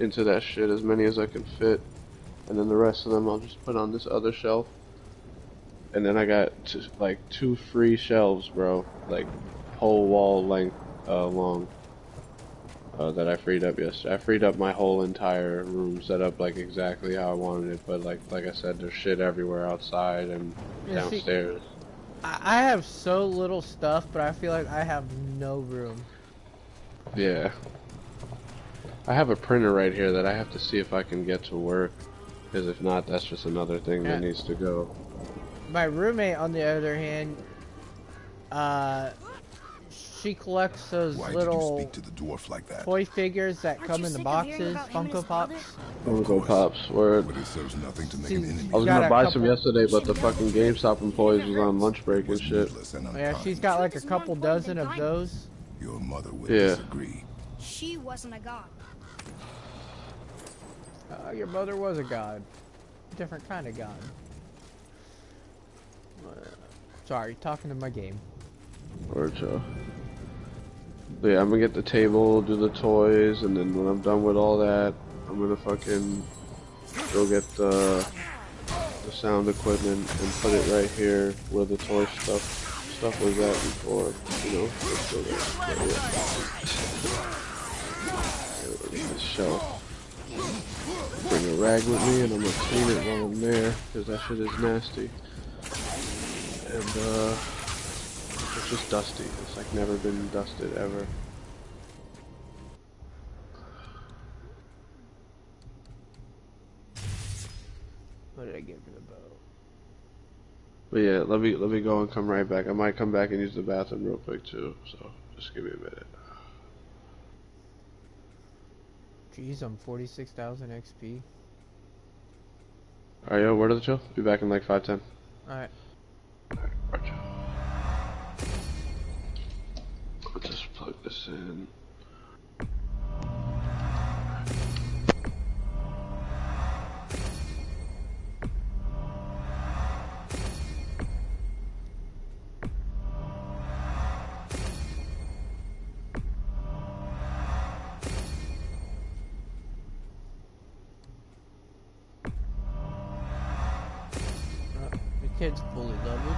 into that shit, as many as I can fit. And then the rest of them I'll just put on this other shelf. And then I got like 2 free shelves, bro, like whole wall length long, that I freed up yesterday. I freed up my whole entire room set up like exactly how I wanted it, but like I said, there's shit everywhere outside and downstairs. See, I have so little stuff, but I feel like I have no room. Yeah. I have a printer right here that I have to see if I can get to work, because if not, that's just another thing that needs to go. My roommate, on the other hand, she collects those little speak to the dwarf like that? toy figures that come in the boxes, Funko Pops. Funko Pops, word. But it serves nothing to make an enemy. I was gonna buy some yesterday, but the fucking GameStop employees was on lunch break and shit. Yeah, she's got like a couple dozen of those. Your mother would disagree. She wasn't a god. Your mother was a god. Different kind of god. Sorry, talking to my game. Word, Joe. But yeah, I'm gonna get the table, do the toys, and then when I'm done with all that, I'm gonna fucking go get the sound equipment and put it right here where the toy stuff was at before, you know. Let's go there. This shelf. Bring a rag with me, and I'm gonna clean it while I'm there, because that shit is nasty. And it's just dusty. It's like never been dusted ever. What did I give for the boat? But yeah, let me go and come right back. I might come back and use the bathroom real quick too. So just give me a minute. Jeez, I'm 46,000 XP. Alright, yo, word of the chill. Be back in like 5-10. Alright. Roger. I'll just plug this in. Kid's fully leveled.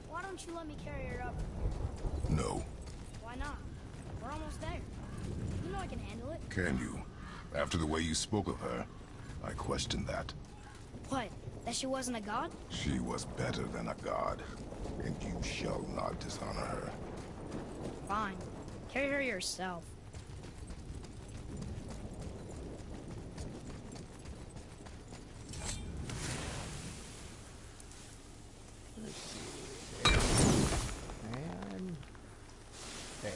Why don't you let me carry her up? No. Why not? We're almost there. You know I can handle it. Can you? After the way you spoke of her, I question that. What? That she wasn't a god? She was better than a god, and you shall not dishonor her. Fine. Carry her yourself. And there.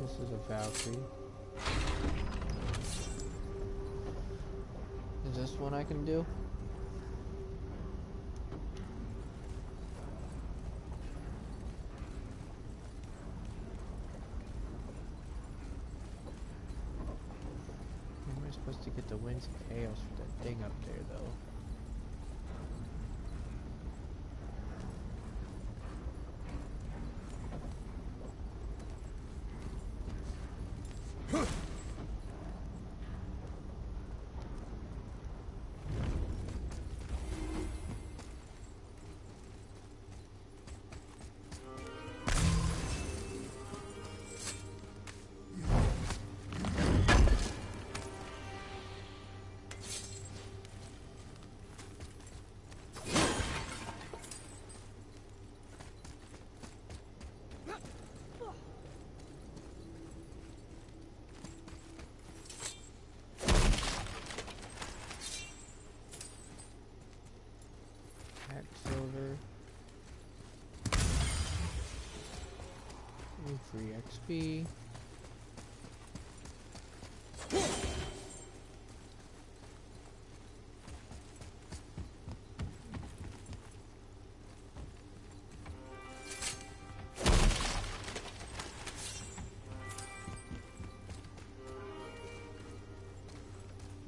This is a Valkyrie. Is this one I can do? How am I supposed to get the Winds of Chaos for that thing up there, though? Silver. Free XP.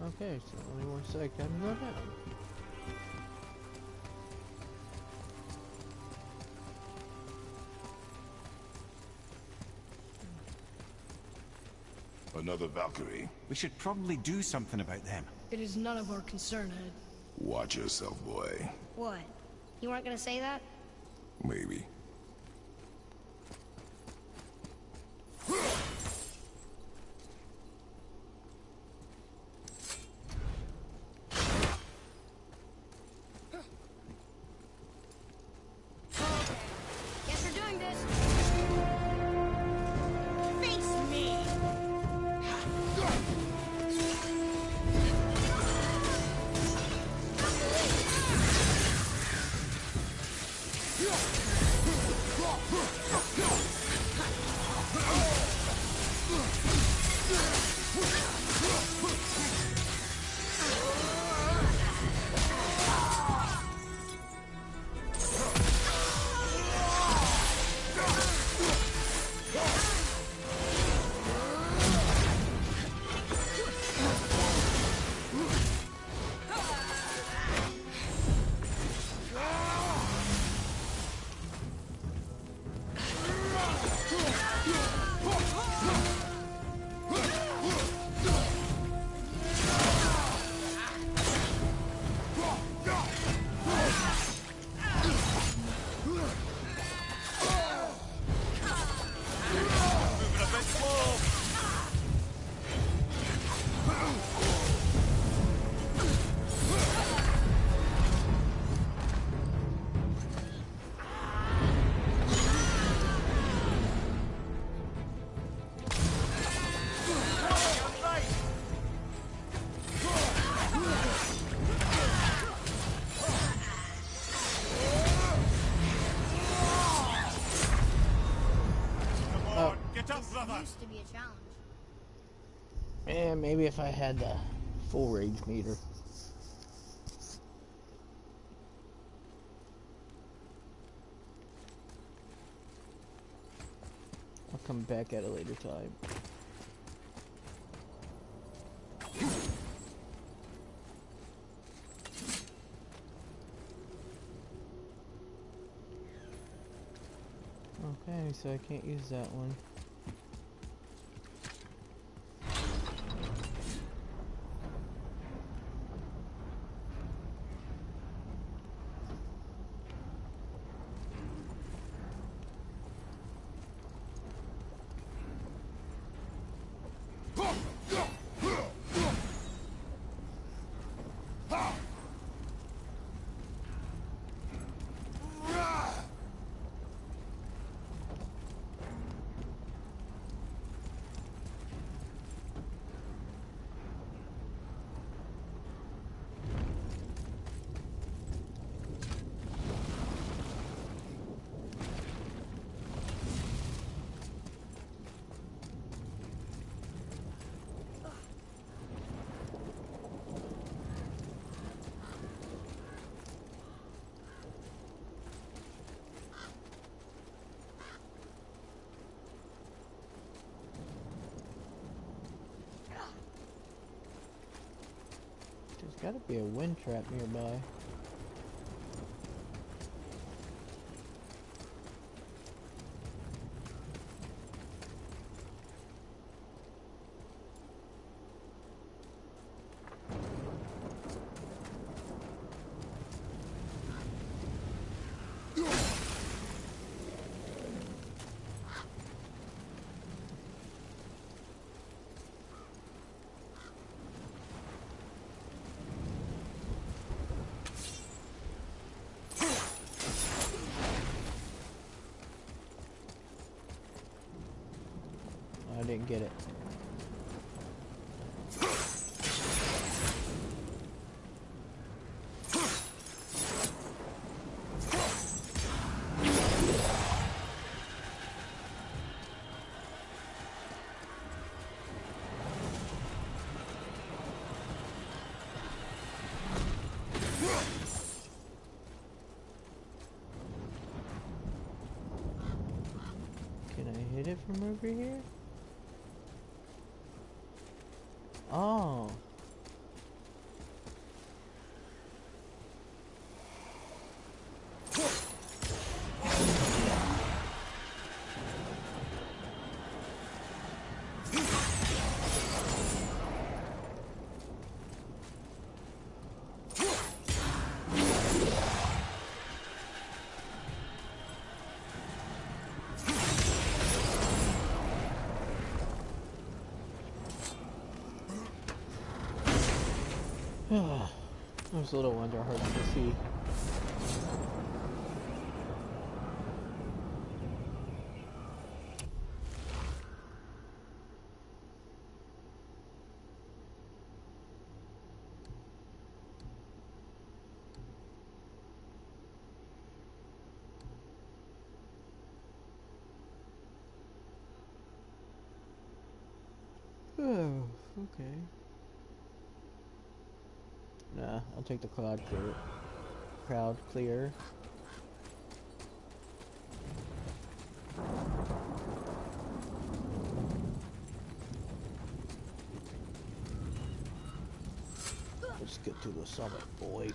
Okay, so only one sec, I can go down. Another Valkyrie. We should probably do something about them. It is none of our concern, Ed. Watch yourself, boy. What? You weren't gonna say that? Maybe. Guess we're doing this. Face me! used to be a challenge. Yeah, maybe if I had the full rage meter. I'll come back at a later time. Okay, so I can't use that one. There's gotta be a wind trap nearby. I didn't get it. Can I hit it from over here? Oh. Those little ones are hard to see. Oh, okay. Nah, I'll take the crowd clear. Crowd clear. Let's get to the summit, boy.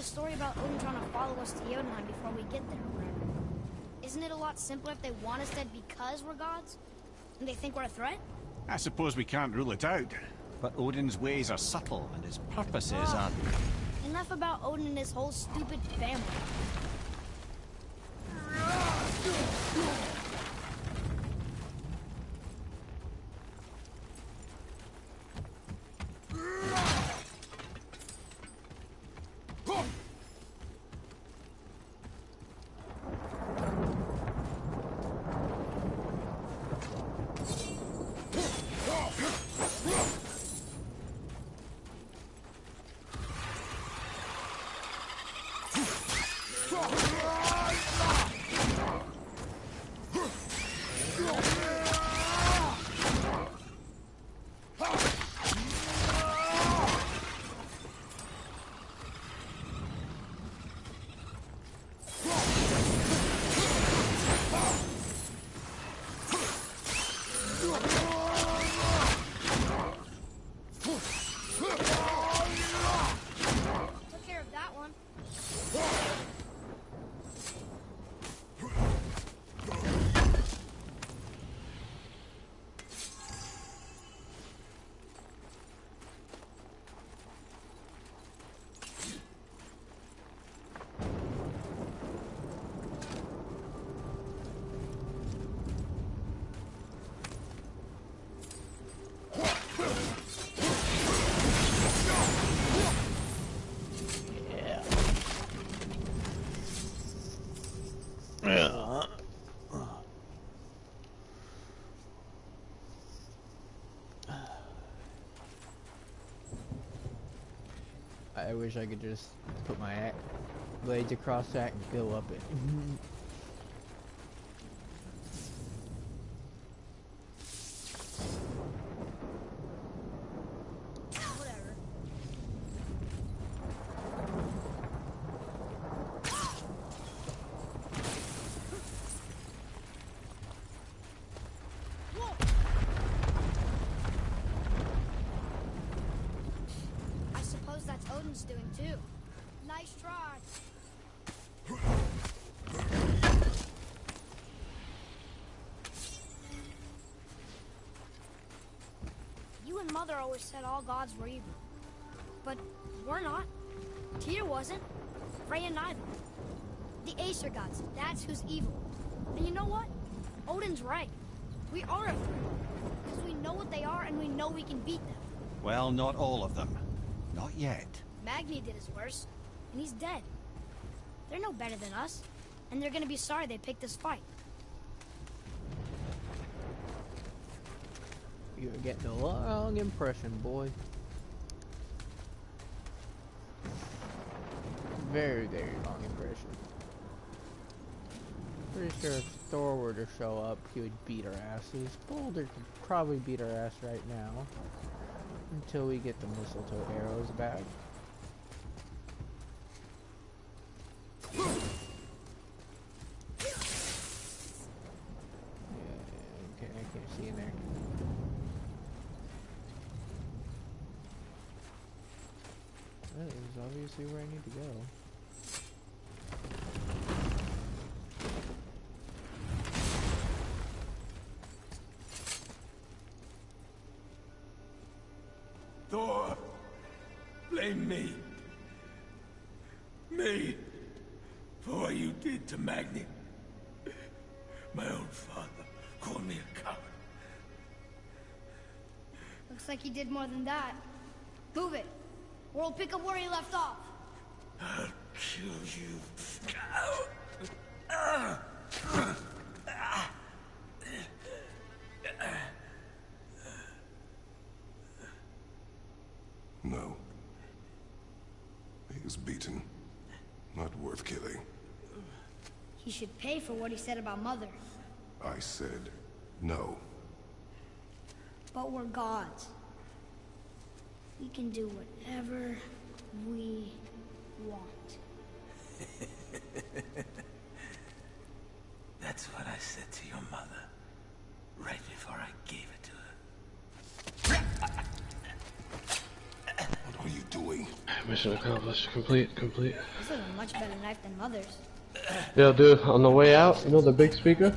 story about Odin trying to follow us to Jotunheim before we get there or whatever. Isn't it a lot simpler if they want us dead because we're gods? And they think we're a threat? I suppose we can't rule it out. But Odin's ways are subtle, and his purposes are... Enough about Odin and his whole stupid family. Took care of that one. I wish I could just put my blades across that and go up it. Whatever. I suppose that's Odin's doing too. Nice try. You and Mother always said all gods were evil. But we're not. Tyr wasn't. Freya neither. The Aesir gods, that's who's evil. And you know what? Odin's right. We are a threat. Because we know what they are and we know we can beat them. Well, not all of them. Not yet. Magni did his worst, and he's dead. They're no better than us, and they're gonna be sorry they picked this fight. You're getting a long impression, boy. Very, very long impression. Pretty sure if Thor were to show up, he would beat our asses. Boulder could probably beat our ass right now. Until we get the mistletoe arrows back. Yeah, okay, I can't see in there. That is obviously where I need to go. Thor, blame me. Me. For what you did to Magni. My own father called me a coward. Looks like he did more than that. Move it, or we'll pick up where he left off. I'll kill you. No. He is beaten. Not worth killing. He should pay for what he said about Mother. I said no. But we're gods. We can do whatever we want. That's what I said to your mother, right before I gave it to her. What are you doing? Mission accomplished. Complete. This is a much better knife than Mother's. Yo, dude, on the way out, you know the big speaker?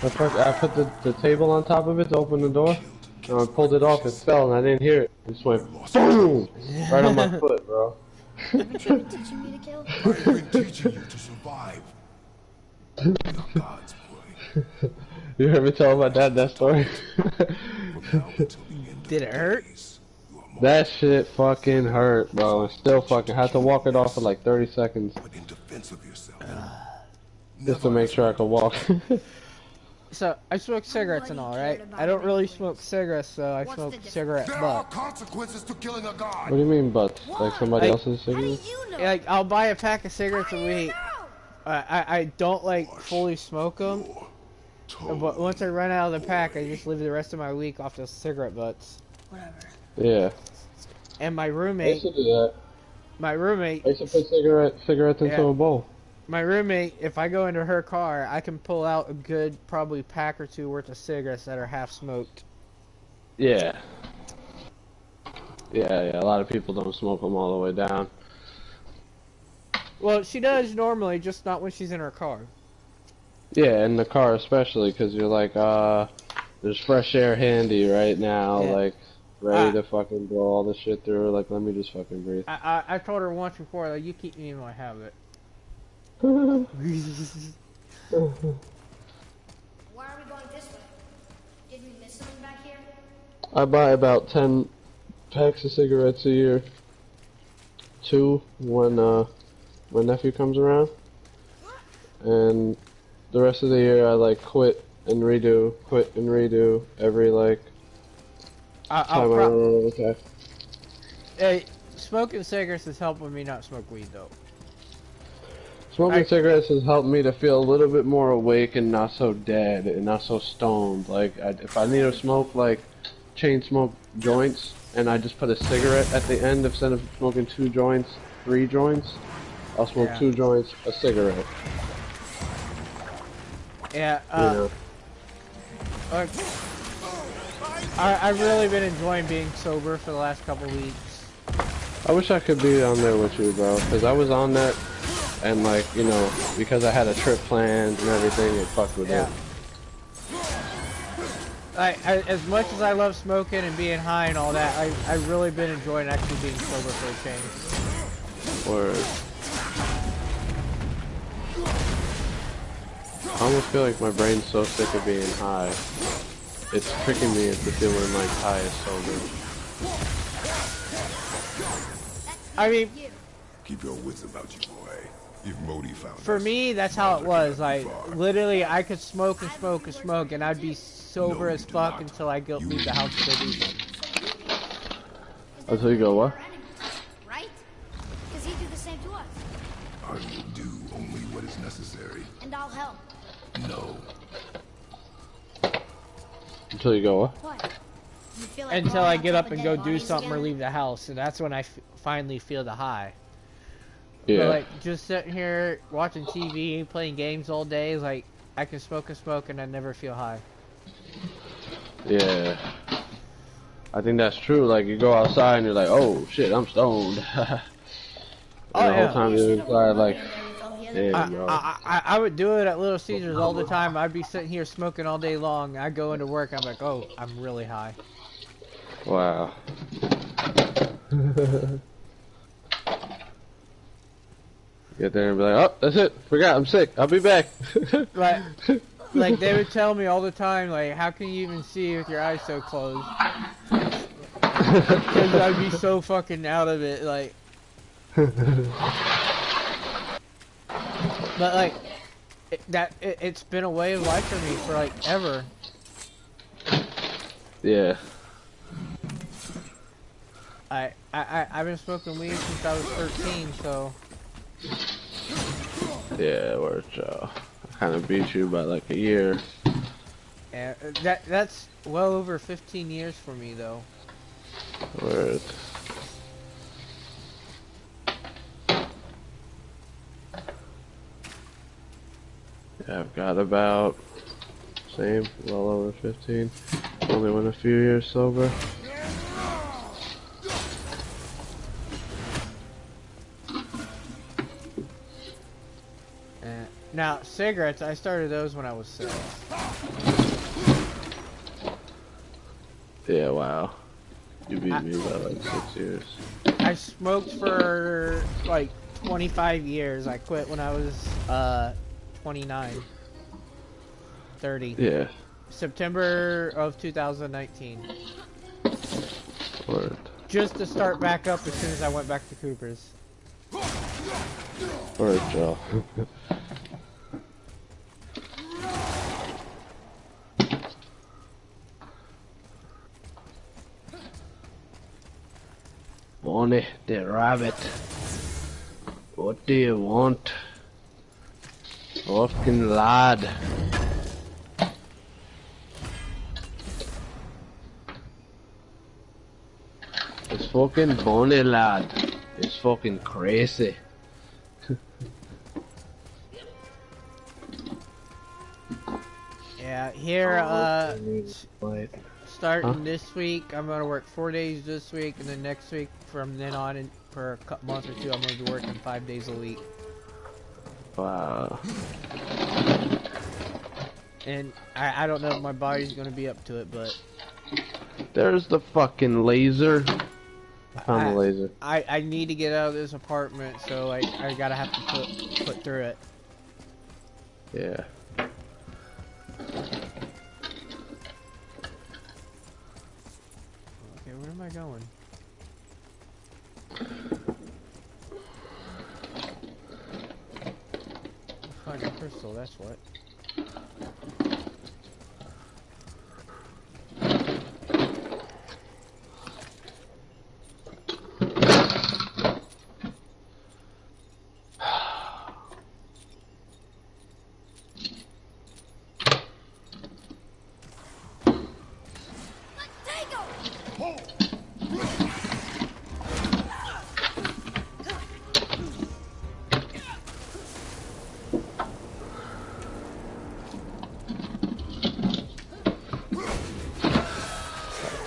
I put the table on top of it to open the door, and I pulled it off, it fell, and I didn't hear it. It just went boom! Right on my foot, bro. Haven't you been teaching me to kill? I've been teaching you to survive. You're God's boy. You heard me tell my dad that story? Did it hurt? That shit fucking hurt, bro. It still fucking had to walk it off for like 30 seconds. But in defense of yourself. Just to make sure I could walk. So, I smoke cigarettes and all, right? I don't really smoke cigarettes, so I smoke cigarette There are butts. consequences to killing a god. What do you mean butts? Like somebody else's How do cigarettes? you know? Like, I'll buy a pack of cigarettes a week. I don't, like, fully smoke them. But once I run out of the pack, I just live the rest of my week off those cigarette butts. Whatever. Yeah. And my I roommate, used to do that. I used to put cigarettes into Yeah. a bowl. my roommate, if I go into her car, I can pull out a good, probably pack or two worth of cigarettes that are half smoked. Yeah. Yeah, a lot of people don't smoke them all the way down. Well, she does normally, just not when she's in her car. Yeah, in the car especially, because you're like, there's fresh air handy right now, Yeah. like, ready to fucking blow all this shit through, like, let me just fucking breathe. I told her once before, like, you keep me in my habit. Why are we going this way? Did we miss something back here? I buy about 10 packs of cigarettes a year. 2 when my nephew comes around. And the rest of the year I like quit and redo every like time I run out of the pack. Hey, smoking cigarettes is helping me not smoke weed, though. Smoking cigarettes has helped me to feel a little bit more awake and not so dead and not so stoned. Like, if I need to smoke, like, chain smoke joints, and I just put a cigarette at the end instead of smoking 2 joints, 3 joints, I'll smoke 2 joints, a cigarette. Yeah, you know? I've really been enjoying being sober for the last couple weeks. I wish I could be on there with you, bro, because I was on that, and like, you know, because I had a trip planned and everything, it fucked with it. As much as I love smoking and being high and all that, I've really been enjoying actually being sober for a change. Word. I almost feel like my brain's so sick of being high. It's tricking me into feeling like high is sober. I mean, keep your wits about you, boy. If Modi found for me, that's how it was. Like, literally, I could smoke and smoke and smoke, and I'd be sober as fuck until I leave the house to go do something. Until you go what? Right? Because he'd do the same to us. I will do only what is necessary. And I'll help. No. Until you go what? What? You feel like Until crawling I get on up top and of go dead do bodies something or again? leave the house, and that's when I finally feel the high. Yeah. But like, just sitting here watching TV, playing games all day, like, I can smoke and smoke and I never feel high. Yeah. I think that's true. Like, you go outside and you're like, oh shit, I'm stoned. And the whole time you're inside, like, damn, bro. I would do it at Little Caesars all the time. I'd be sitting here smoking all day long. I'd go into work, I'm like, oh, I'm really high. Wow. Get there and be like, oh, that's it. Forgot, I'm sick. I'll be back. Like they would tell me all the time, like, how can you even see with your eyes so closed? Because I'd be so fucking out of it, like. But like, it's been a way of life for me for like ever. Yeah. I've been smoking weed since I was 13, so. Yeah, word, Joe. I kind of beat you by like a year. Yeah, that's well over 15 years for me though. Word. Yeah, I've got about same, well over 15. Only went a few years sober. Now, cigarettes, I started those when I was 6. Yeah, wow. You beat me by like 6 years. I smoked for like 25 years. I quit when I was 29. 30. Yeah. September of 2019. Word. Just to start back up as soon as I went back to Cooper's. Word, Joe. Bonnie the rabbit. What do you want? Fucking lad. It's fucking Bonnie lad. It's fucking crazy. Yeah, here, starting this week, I'm gonna work 4 days this week, and then next week, from then on, and for a month or two, I'm gonna be working 5 days a week. Wow. And I don't know if my body's gonna be up to it, but... There's the fucking laser. I found the laser. I need to get out of this apartment, so I gotta have to put through it. Yeah. Okay, where am I going? Find a crystal, that's what.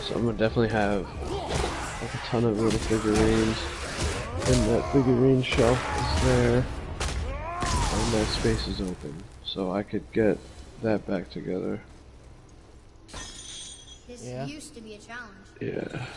I'm gonna definitely have like a ton of little figurines, and that figurine shelf is there, and that space is open, so I could get that back together. This used to be a challenge. Yeah.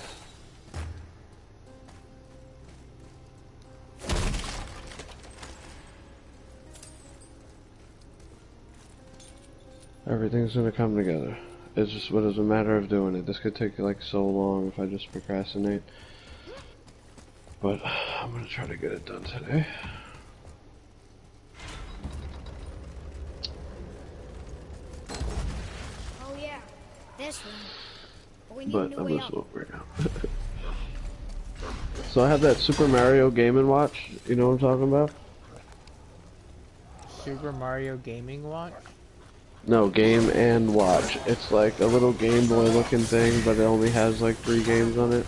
Everything's gonna come together. It's just what is a matter of doing it. This could take like so long if I just procrastinate. But I'm gonna try to get it done today. Oh yeah, this one. But we need But a new I'm way gonna up. smoke right now. So I have that Super Mario Game & Watch. You know what I'm talking about? Super Mario Gaming Watch? No, Game & Watch. It's like a little Game Boy looking thing, but it only has like 3 games on it.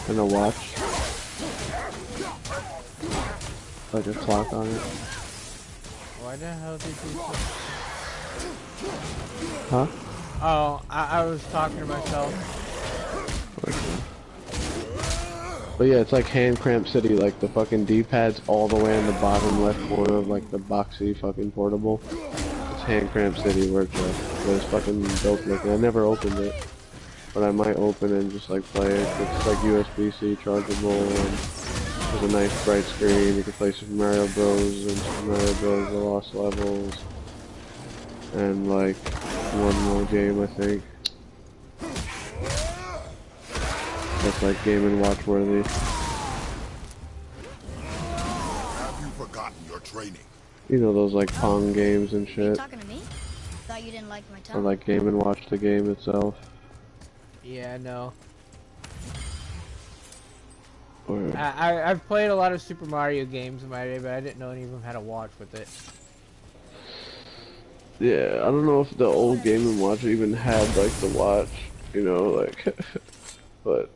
And a watch. Like a clock on it. Why the hell did you... Huh? Oh, I was talking to myself. But yeah, it's like Hand Cramp City, like the fucking D-pad's all the way in the bottom left corner of like the boxy fucking portable. It's Hand Cramp City where it's fucking dope looking. I never opened it, but I might open it and just like play it. It's like USB-C chargeable, and there's a nice bright screen. You can play Super Mario Bros. And Super Mario Bros. The Lost Levels, and like one more game I think. That's like Game & Watch worthy. Have you forgotten your training? You know those like Pong games and Are you shit. talking to me? Thought you didn't like my Or tongue. like Game & Watch the game itself. Yeah, no. Or I've played a lot of Super Mario games in my day, but I didn't know any of them had a watch with it. yeah, I don't know if the old Game & Watch even had like the watch, you know, like, but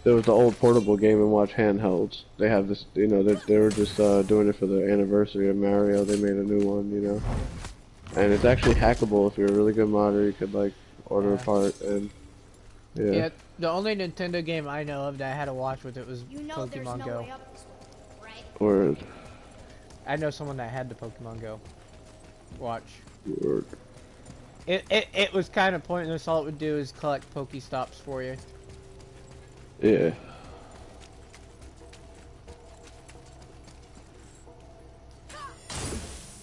there was the old portable Game & Watch handhelds. They have this, you know, they were just doing it for the anniversary of Mario. They made a new one, you know, and it's actually hackable if you're a really good modder. You could like order a part and Yeah, the only Nintendo game I know of that had a watch with it was You know there's Pokemon no Go. way up this way, right? Word. I know someone that had the Pokemon Go. Watch. Word. It was kind of pointless. All it would do is collect Pokestops for you. Yeah.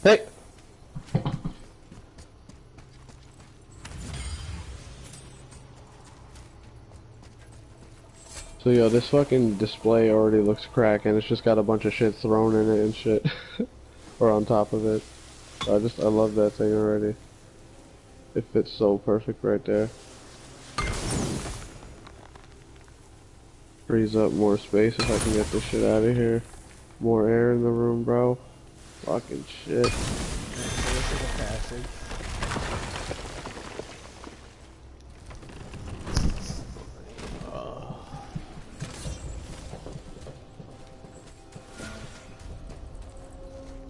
Hey! So yo, this fucking display already looks crack and it's just got a bunch of shit thrown in it and shit. Or on top of it. I love that thing already. It fits so perfect right there. Frees up more space if I can get this shit out of here. More air in the room, bro. Fucking shit.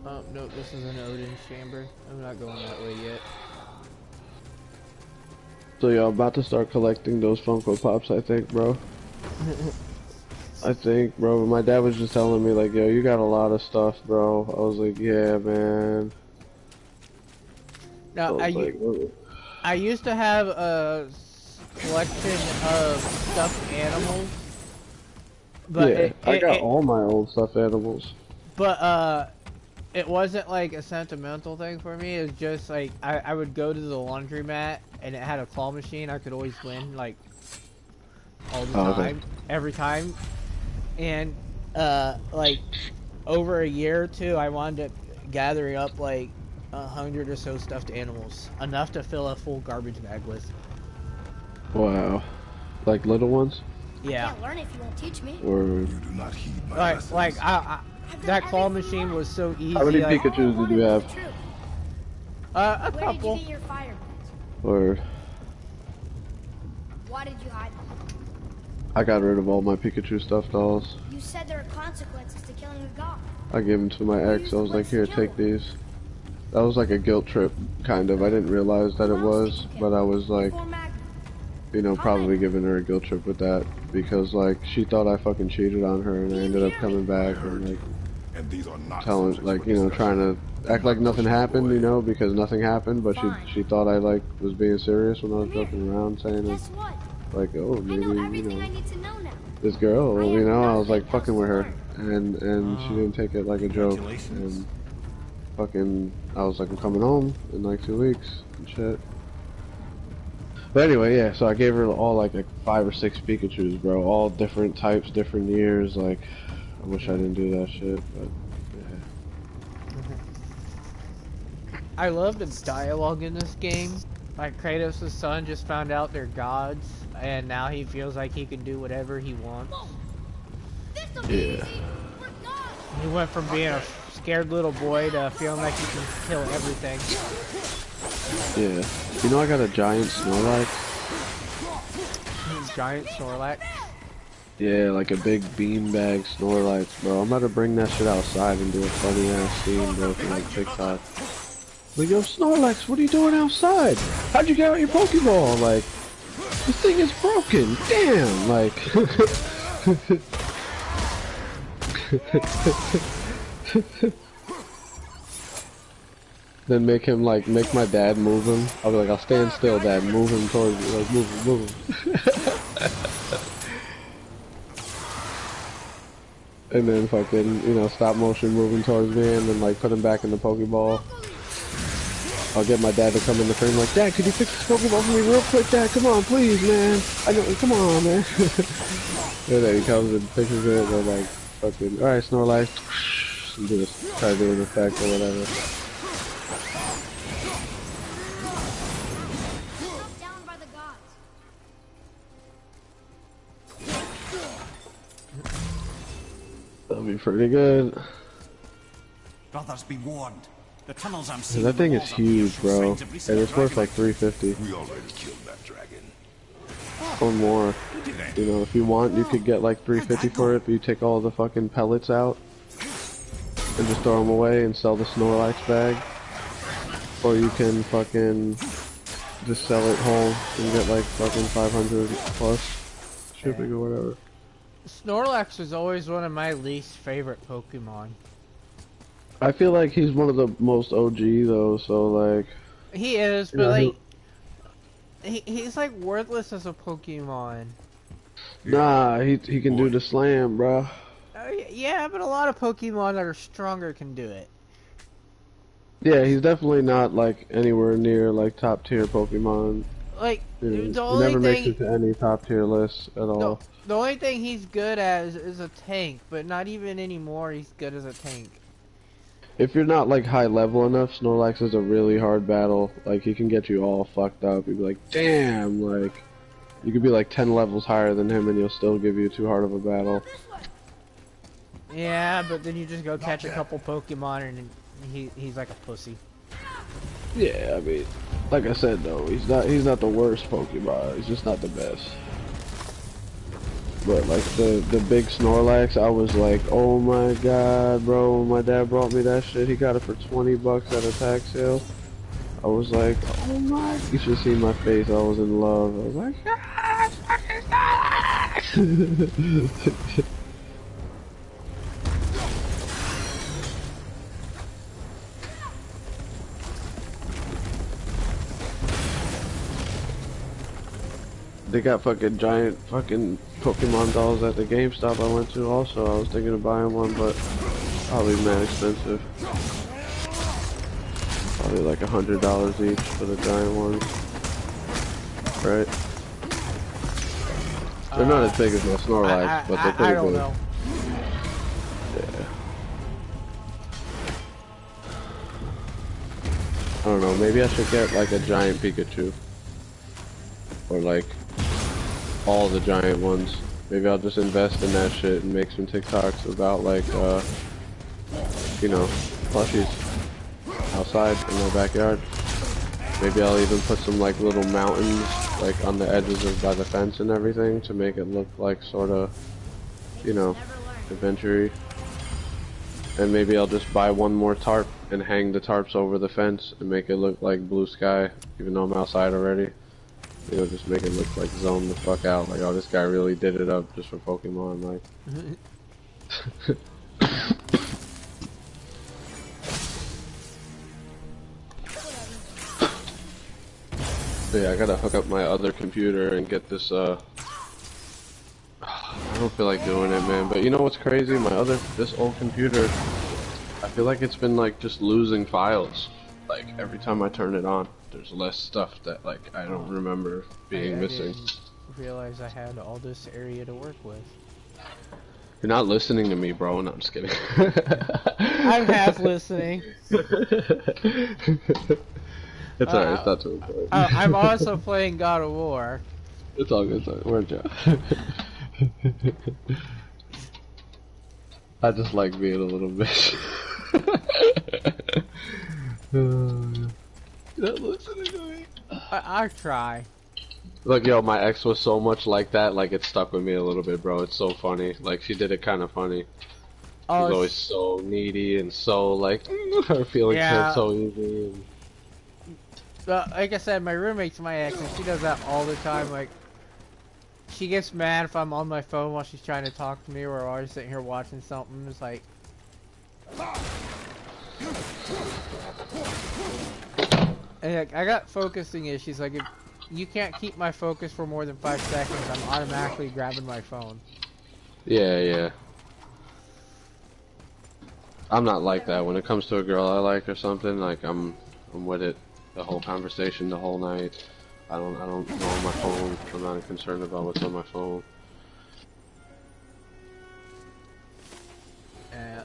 Oh, no, this is an Odin's chamber. I'm not going that way yet. So yeah, I'm about to start collecting those Funko Pops, I think, bro. I think, bro. My dad was just telling me, like, yo, you got a lot of stuff, bro. I was like, yeah, man. Now, I used to have a collection of stuffed animals. But yeah, I got all my old stuffed animals. But, it wasn't like a sentimental thing for me. It was just like, I would go to the laundromat and it had a claw machine. I could always win, like, all the time. Okay. Every time. And, like, over a year or two, I wound up gathering up, like, 100 or so stuffed animals. Enough to fill a full garbage bag with. Wow. Like little ones? Yeah. I can't learn if you won't teach me. Or... You do not heed my lessons. Like, that claw machine was so easy. How many Pikachus did you have? A Where couple. did you get your fire? Or... Why did you hide them? I got rid of all my Pikachu stuffed dolls. You said there are consequences to killing a god. I gave them to my ex. I was like, here, take these. That was like a guilt trip, kind of. I didn't realize that it was, but I was like, you know, probably giving her a guilt trip with that. Because, like, she thought I fucking cheated on her, and I ended up coming back and, like, telling, like, you know, trying to act like nothing happened, you know, because nothing happened, but she thought I, like, was being serious when I was joking around, saying it. Like, oh, maybe, you know, this girl, you know, I was like fucking with her, and she didn't take it like a joke, and fucking, I was like, I'm coming home in like 2 weeks, and shit. But anyway, yeah, so I gave her all like 5 or 6 Pikachus, bro, all different types, different years, like, I wish I didn't do that shit, but, yeah. I love the dialogue in this game. Like, Kratos' son just found out they're gods, and now he feels like he can do whatever he wants. Yeah. He went from being a scared little boy to feeling like he can kill everything. Yeah. You know I got a giant Snorlax? Giant Snorlax? Yeah, like a big beanbag Snorlax, bro. I'm about to bring that shit outside and do a funny ass scene, bro, for like TikTok. Like, yo, Snorlax, what are you doing outside? How'd you get out your Pokeball? Like, this thing is broken. Damn, like. Then make him, like, make my dad move him. I'll be like, I'll stand still, Dad. Move him towards you. Like, move him, move him. And then fucking, you know, stop motion moving towards me and then, like, put him back in the Pokeball. I'll get my dad to come in the frame like, Dad, could you fix this Pokeball for me real quick, Dad? Come on, please, man. I know, come on, man. And then he comes and fixes it, and like, fucking, alright, Snorlax. And just try to do an effect or whatever. Down by the gods. That'll be pretty good. Brothers, be warned. The tunnels I'm seeing. That thing is huge, bro. And it's worth like $350. We already killed that dragon. Or more. You know, if you want, you could get like $350 for it if you take all the fucking pellets out and just throw them away and sell the Snorlax bag. Or you can fucking just sell it whole and get like fucking 500 plus shipping or whatever. Snorlax was always one of my least favorite Pokemon. I feel like he's one of the most OG though, so like... He is, but like... He's like worthless as a Pokemon. Nah, he can do the slam, bro. Yeah, but a lot of Pokemon that are stronger can do it. Yeah, he's definitely not like anywhere near like top tier Pokemon. Like, He the only never thing... makes it to any top tier list at all. The only thing he's good at is a tank, but not even anymore he's good as a tank. If you're not like high level enough, Snorlax is a really hard battle. Like he can get you all fucked up. You'd be like, damn, like you could be like 10 levels higher than him and he'll still give you too hard of a battle. Yeah, but then you just go catch a couple Pokemon and he's like a pussy. Yeah, I mean, like I said though, he's not the worst Pokemon. He's just not the best. But like the big Snorlax, I was like, oh my god, bro! My dad brought me that shit. He got it for $20 at a tax sale. I was like, oh my! You should see my face. I was in love. I was like, ah, fucking Snorlax! They got fucking giant fucking Pokemon dolls at the GameStop I went to also. I was thinking of buying one, but probably mad expensive. Probably like $100 each for the giant ones. Right? They're not as big as my Snorlax, but they're pretty I don't big. know. Yeah. I don't know, maybe I should get like a giant Pikachu. Or like all the giant ones. Maybe I'll just invest in that shit and make some TikToks about like you know, plushies outside in my backyard. Maybe I'll even put some like little mountains like on the edges of by the fence and everything to make it look like sorta, you know, adventure-y. And maybe I'll just buy one more tarp and hang the tarps over the fence and make it look like blue sky, even though I'm outside already. You know, just make it look like zone the fuck out. Like, oh, this guy really did it up just for Pokemon. Like, yeah, I gotta hook up my other computer and get this. I don't feel like doing it, man. But you know what's crazy? This old computer, I feel like it's been like just losing files. Like every time I turn it on, there's less stuff that like I don't remember being missing. I didn't realize I had all this area to work with. You're not listening to me, bro. No, I'm just kidding. I'm half listening. It's alright, it's not too important. I'm also playing God of War. It's all good, it's all good. We're Joe. I just like being a little bitch. You're not listening to me. I try. Look, yo, my ex was so much like that, like it stuck with me a little bit, bro. It's so funny. Like she did it kind of funny. She was always so needy and so like her feelings hurt so easy. And... like I said, my roommate's my ex, and she does that all the time. Like, she gets mad if I'm on my phone while she's trying to talk to me, or I'm sitting here watching something. It's like, and like, I got focusing issues. Like, if you can't keep my focus for more than 5 seconds, I'm automatically grabbing my phone. Yeah, yeah. I'm not like that. When it comes to a girl I like or something, like I'm with it the whole conversation, the whole night. I don't go on my phone. I'm not concerned about what's on my phone. Yeah.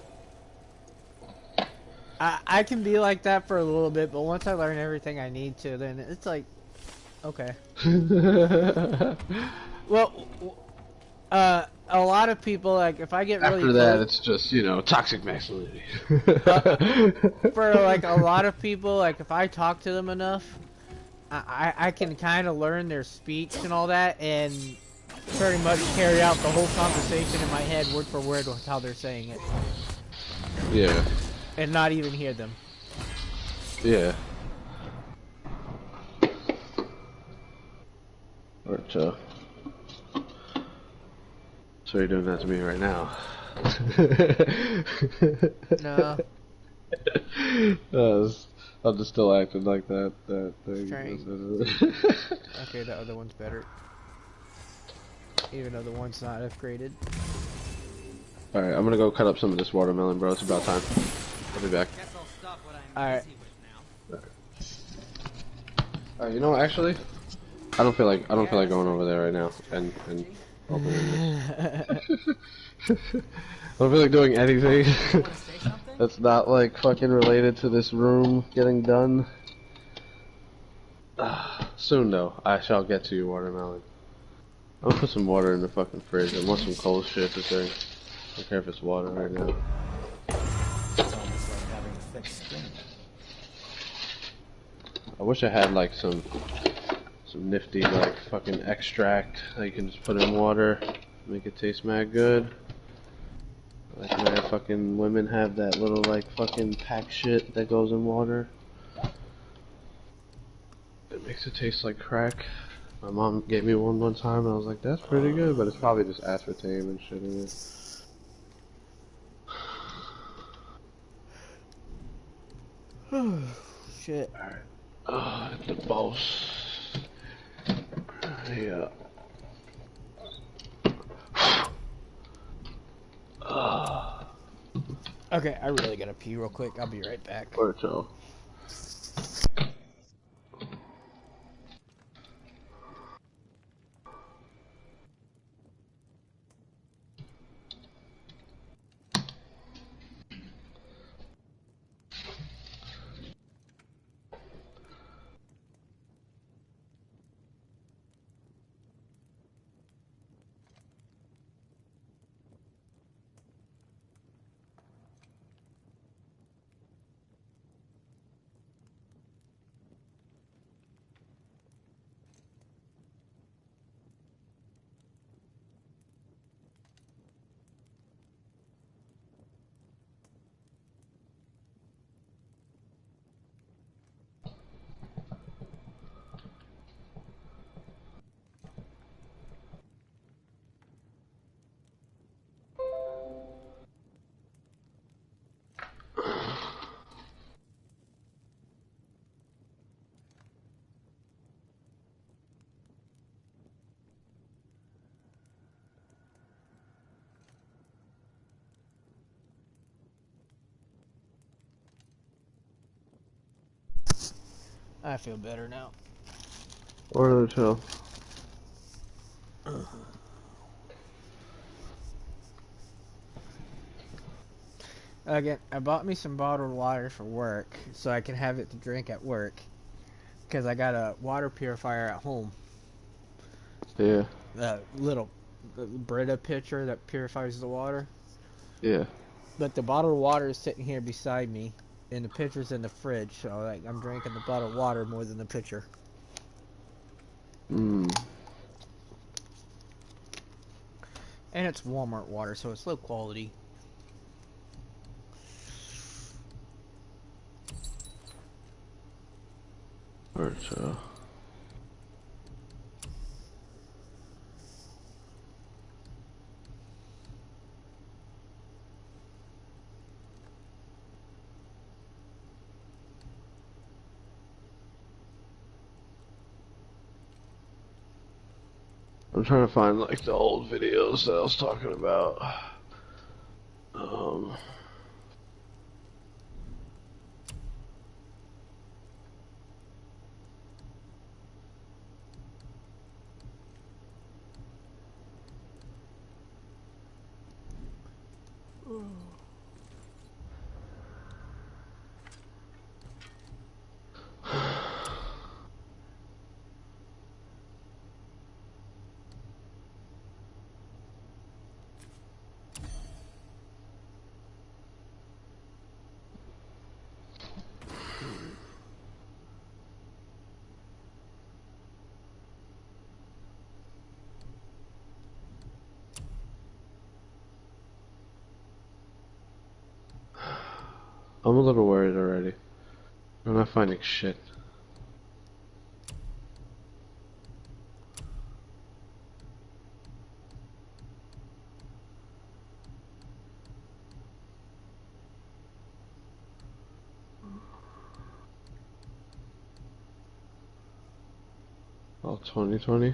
I can be like that for a little bit, but once I learn everything I need to, then it's like, okay. Well, a lot of people, like, if I get really after that, it's just, you know, toxic masculinity. For like a lot of people, like, if I talk to them enough, I can kind of learn their speech and all that, and pretty much carry out the whole conversation in my head word for word with how they're saying it. Yeah. And not even hear them. Yeah. So you're doing that to me right now. No. I'm just still acting like that thing. Okay, the other one's better. Even though the one's not upgraded. Alright, I'm gonna go cut up some of this watermelon, bro. It's about time. I'll be back. Alright. Alright, you know what, actually? I don't feel like going over there right now and opening this. I don't feel like doing anything that's not like fucking related to this room getting done. Soon though, I shall get to your watermelon. I'm gonna put some water in the fucking fridge. I want some cold shit to drink. I don't care if it's water right now. It's almost like having a thick skin. I wish I had like some nifty like fucking extract that you can just put in water, make it taste mad good. Like mad fucking women have that little like fucking pack shit that goes in water. It makes it taste like crack. My mom gave me one time and I was like, that's pretty good, but it's probably just aspartame and shit in it. Shit. Alright. The boss. Yeah. Okay, I really gotta pee real quick. I'll be right back. Where y'all? I feel better now. Where the hell? Again, I bought me some bottled water for work so I can have it to drink at work. Because I got a water purifier at home. Yeah. The little Brita pitcher that purifies the water. Yeah. But the bottled water is sitting here beside me. And the pitcher's in the fridge. So like, I'm drinking the bottled water more than the pitcher. Mmm. And it's Walmart water, so it's low quality. Where y'all? I'm trying to find like the old videos that I was talking about. I'm a little worried already. I'm not finding shit. Oh, 2020.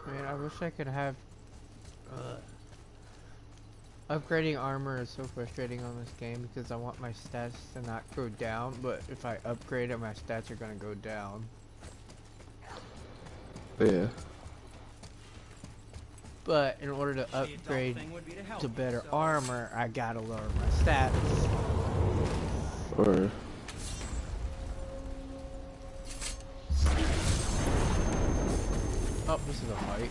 Man, I wish I could have. Upgrading armor is so frustrating on this game because I want my stats to not go down, but if I upgrade it, my stats are gonna go down. Yeah. But in order to upgrade to better armor, I gotta lower my stats. Or oh, this is a fight.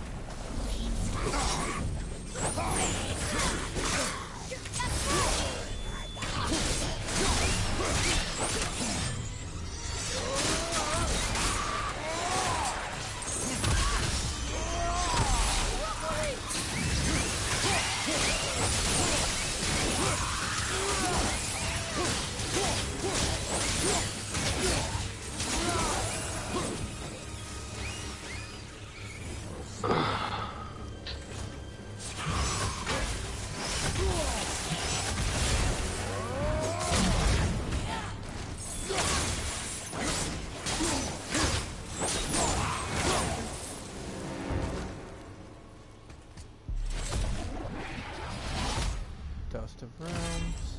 Dust of Realms.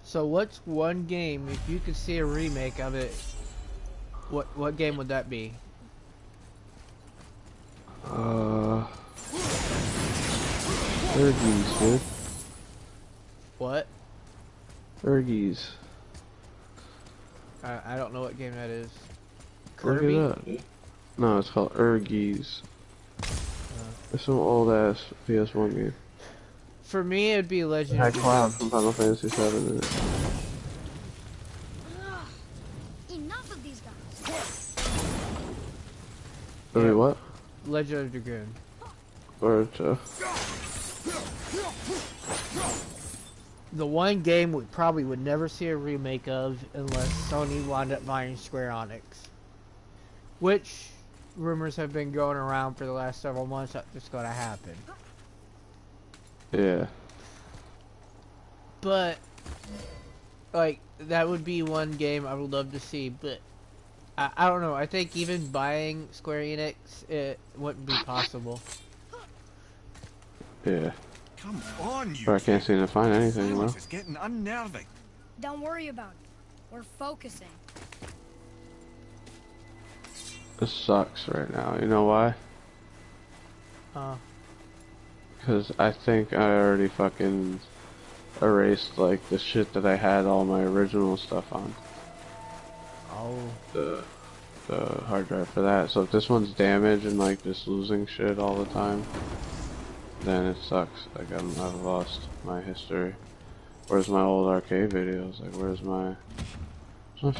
So what's one game, if you could see a remake of it, what game would that be? Urgies, dude. What? Urgies. I don't know what game that is. Look Kirby? it up. No, it's called Urgies. It's some old ass PS1 game. For me, it'd be Legend Had of Cloud Dragoon. from Final Fantasy VII in it. Enough of these guys. Wait, what? Legend of Dragoon. Or The one game we probably would never see a remake of unless Sony wound up buying Square Enix. Which rumors have been going around for the last several months that it's going to happen. yeah. But, like, that would be one game I would love to see, but I don't know. I think even buying Square Enix, it wouldn't be possible. Yeah. Come on, you. But I can't seem to find anything, though. Silence is getting unnerving. Don't worry about it. We're focusing. This sucks right now. You know why? Because I think I already fucking erased, like, the shit that I had all my original stuff on. Oh. The hard drive for that. So if this one's damaged and, like, just losing shit all the time, then it sucks. Like, I've lost my history. Where's my old arcade videos? Like, where's my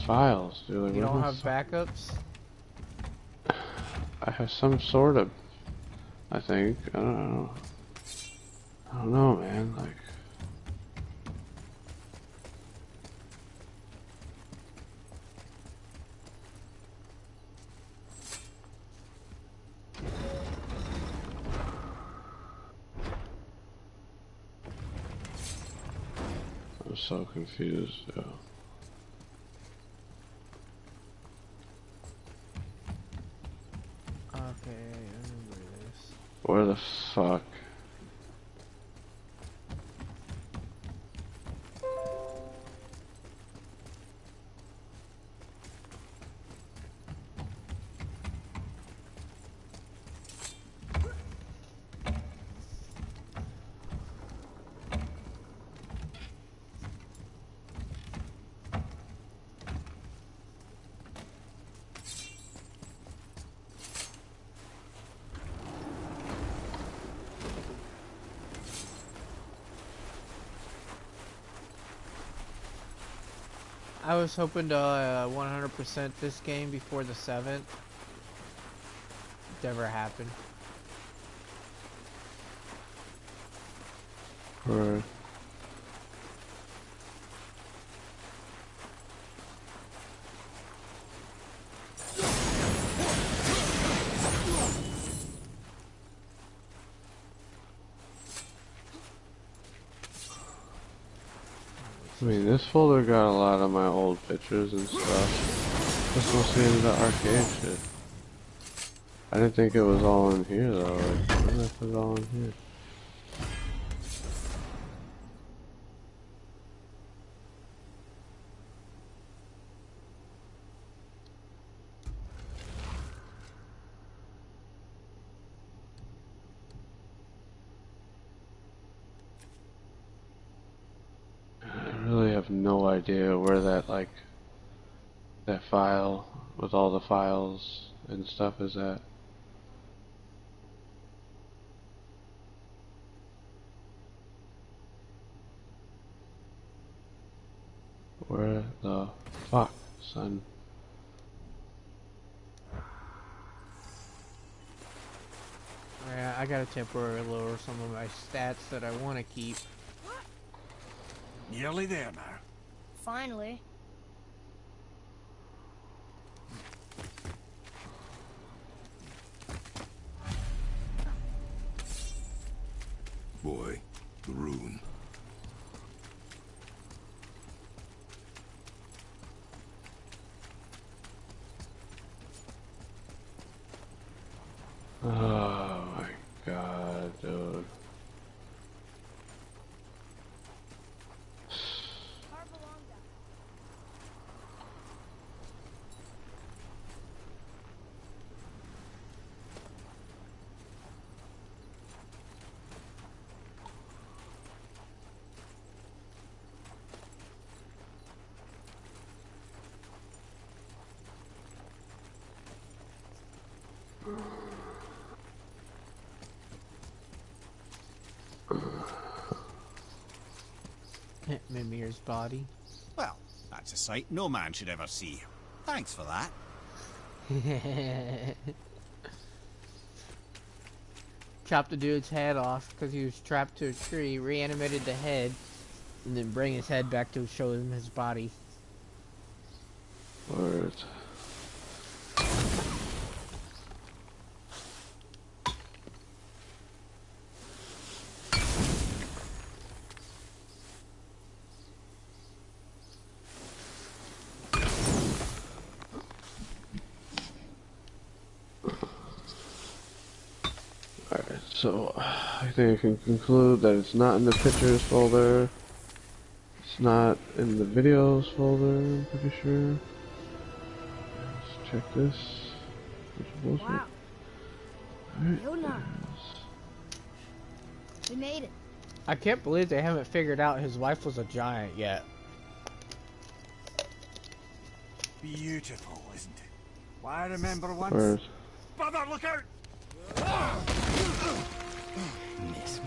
files, dude? Like, You where's don't my have backups? I have some sort of, I think. I don't know, man. Like, I'm so confused, yo. Okay, I remember this. Where the fuck? I was hoping to 100% this game before the 7th. Never happened. Right. I mean, this folder got a lot of my old pictures and stuff. That's mostly into the arcade shit. I didn't think it was all in here though. Like, where did I put it all in here? I really have no idea where that, like, that file with all the files and stuff is at. Where the fuck, son? Yeah, I gotta temporarily lower some of my stats that I want to keep. Nearly there now. Finally. Boy, the rune. Oh my god, dude. Mimir's body. Well, that's a sight no man should ever see. Thanks for that. Chopped the dude's head off because he was trapped to a tree, reanimated the head, and then bring his head back to show him his body. Word. Alright, so I think I can conclude that it's not in the pictures folder. It's not in the videos folder, I'm pretty sure. Let's check this. Wow. Alright. Yona. We made it. I can't believe they haven't figured out his wife was a giant yet. Beautiful, isn't it? Why, I remember once. Where's... Brother, look out! Miss me?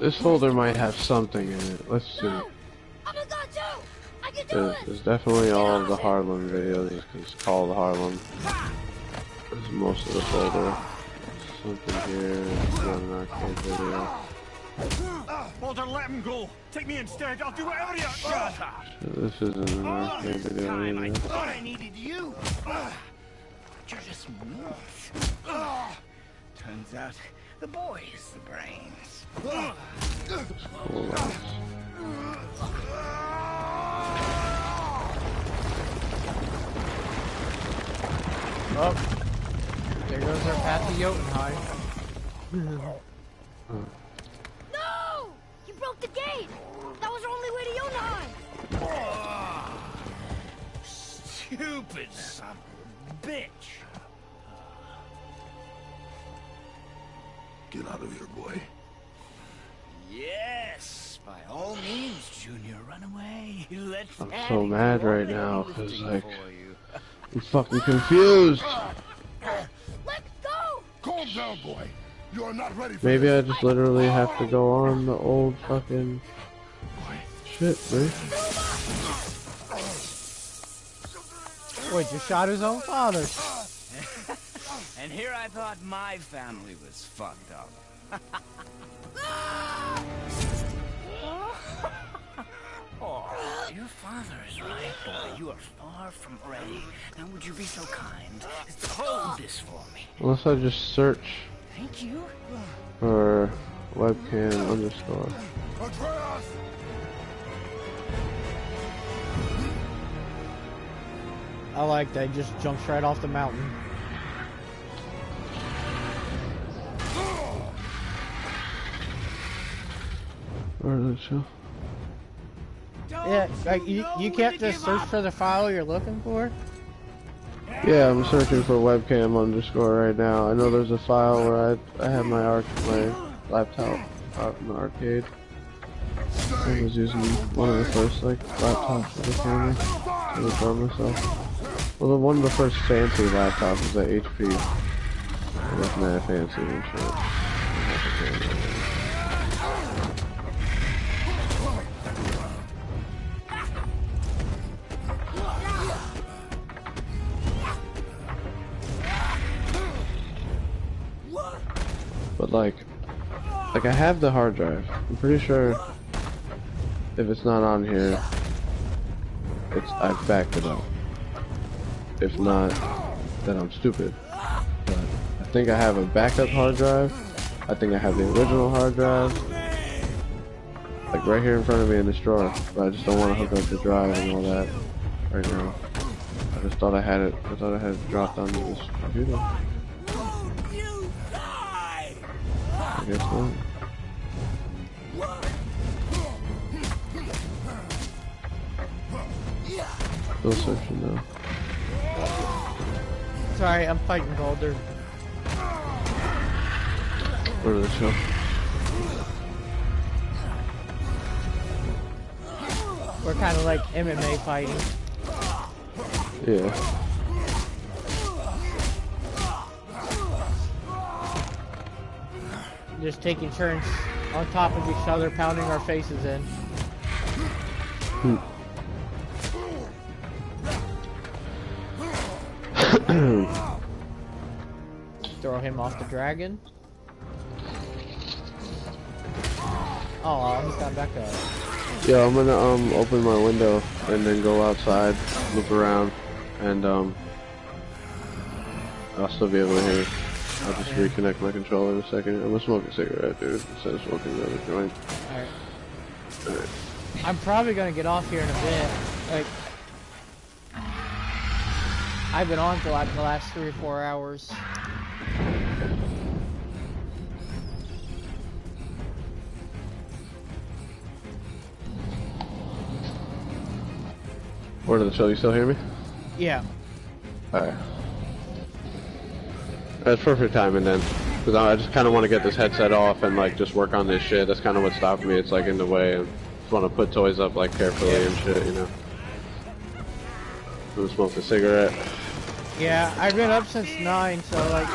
This folder might have something in it. Let's see. No! I'm a god too! I can do There's definitely all of the Harlem videos, because it's called Harlem. There's most of the folder. Something here, it's not an arcade video. Walter, let him go! Take me instead, I'll do whatever you... This isn't an arcade video Time I either. thought I needed you. You're just meat. Turns out the boy is the brains. Cool lights. Oh, there goes our path to Jotunheim. No! You broke the gate! That was our only way to Jotunheim! Stupid son of a bitch. Get out of here, boy. Yes, by all means, Junior, run away. Let's I'm have so it. mad We're right now, already 'cause, looking like, for you. I'm fucking confused! Let's go! Come down, boy. You are not ready for Maybe I this. just literally have to go on the old fucking shit, man. Wait, you shot his own father. And here I thought my family was fucked up. Oh, your father is right, boy. You are far from ready. Now would you be so kind as to hold this for me? Unless I just search Thank you. for webcam underscore. Atreus! I like that. He just jumps right off the mountain. Where is it show? Yeah, like you can't just search for the file you're looking for. Yeah, I'm searching for webcam underscore right now. I know there's a file where I have my laptop out in the arcade. I was using one of the first like laptops for the camera to record myself. Well, one of the first fancy laptops was at HP. It was mad fancy and shit. But like I have the hard drive. I'm pretty sure if it's not on here, I've backed it up. If not, then I'm stupid. But I think I have a backup hard drive. I think I have the original hard drive. Like right here in front of me in this drawer. But I just don't want to hook up the drive and all that right now. I just thought I had it. I thought I had it dropped onto this computer. I guess not. Still searching though. Sorry, I'm fighting Baldur. Where did it show? We're kind of like MMA fighting. Yeah. Just taking turns on top of each other, pounding our faces in. Throw him off the dragon. Oh, he's got back up. Yeah, I'm gonna open my window and then go outside, look around, and I'll still be able to hear. I'll just reconnect my controller in a second. I'm gonna smoke a cigarette, dude, instead of smoking another joint. Alright. I'm probably gonna get off here in a bit. Like, I've been on for like the last 3 or 4 hours. Word of the show, you still hear me? Yeah. Alright. That's perfect timing then. Because I just kind of want to get this headset off and like just work on this shit. That's kind of what stopped me. It's like in the way. And just want to put toys up like carefully and shit, you know. I'm gonna smoke a cigarette. Yeah, I've been up since 9, so like...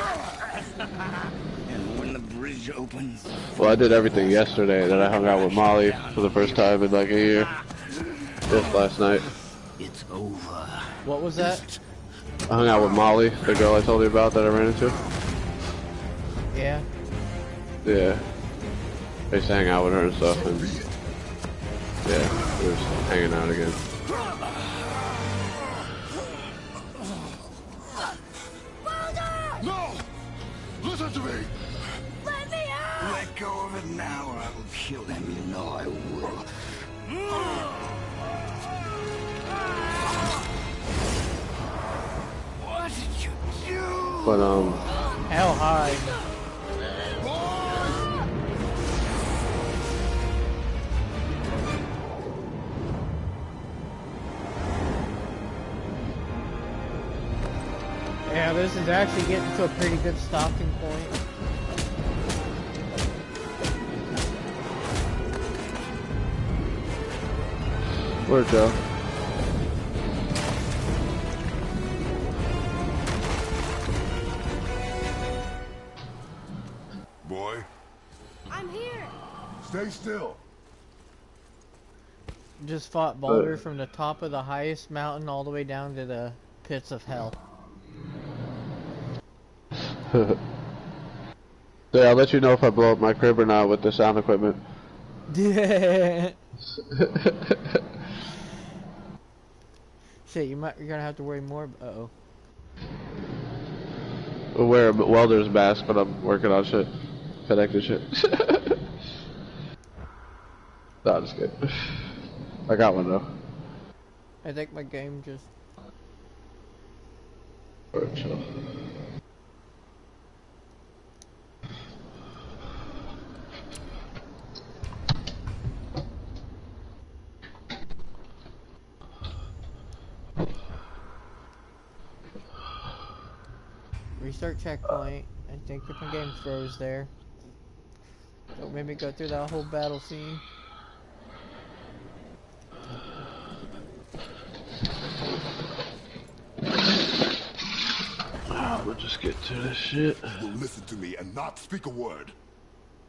And when the bridge opens... Well, I did everything yesterday. Then I hung out with Molly for the first time in like a year. Just last night. It's over. What was that? I hung out with Molly, the girl I told you about that I ran into. Yeah. Yeah. I used to hang out with her and stuff, and yeah, we were just hanging out again. No! Listen to me! Let me out! Let go of it now or I will kill him. You know I will. What did you do? But Hell high. Yeah, this is actually getting to a pretty good stopping point. where'd Joe? boy? I'm here. Stay still. Just fought Baldur from the top of the highest mountain all the way down to the pits of hell. Yeah, I'll let you know if I blow up my crib or not with the sound equipment. Shit, you're gonna have to worry more. Uh-oh. I'll wear a welder's mask, but I'm working on shit. Connected shit. No, I'm just kidding. I got one though. I think my game just... Alright, chill. Restart checkpoint. I think if my game froze there. So maybe go through that whole battle scene. We'll just get to this shit. You will listen to me and not speak a word.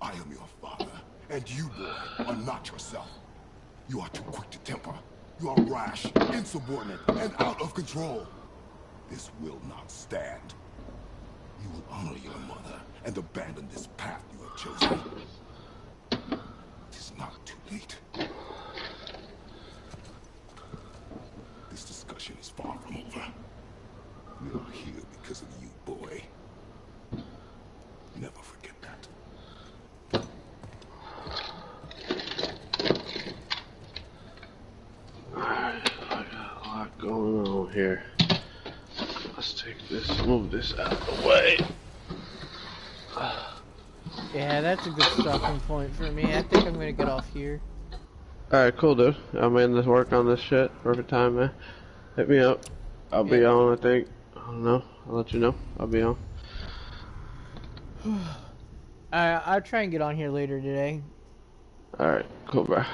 I am your father, and you, boy, are not yourself. You are too quick to temper. You are rash, insubordinate, and out of control. This will not stand. You will honor your mother and abandon this path you have chosen. It is not too late. This discussion is far from over. We are here because of you, boy. Never forget that. Alright, I got a lot going on here. Let's take this, move this out of the way. Yeah, that's a good stopping point for me. I think I'm gonna get off here. Alright, cool, dude. I'm in this work on this shit. Perfect time, man. Hit me up. I'll be on, I think. I don't know. I'll let you know. I'll be on. I'll try and get on here later today. Alright, cool, bro.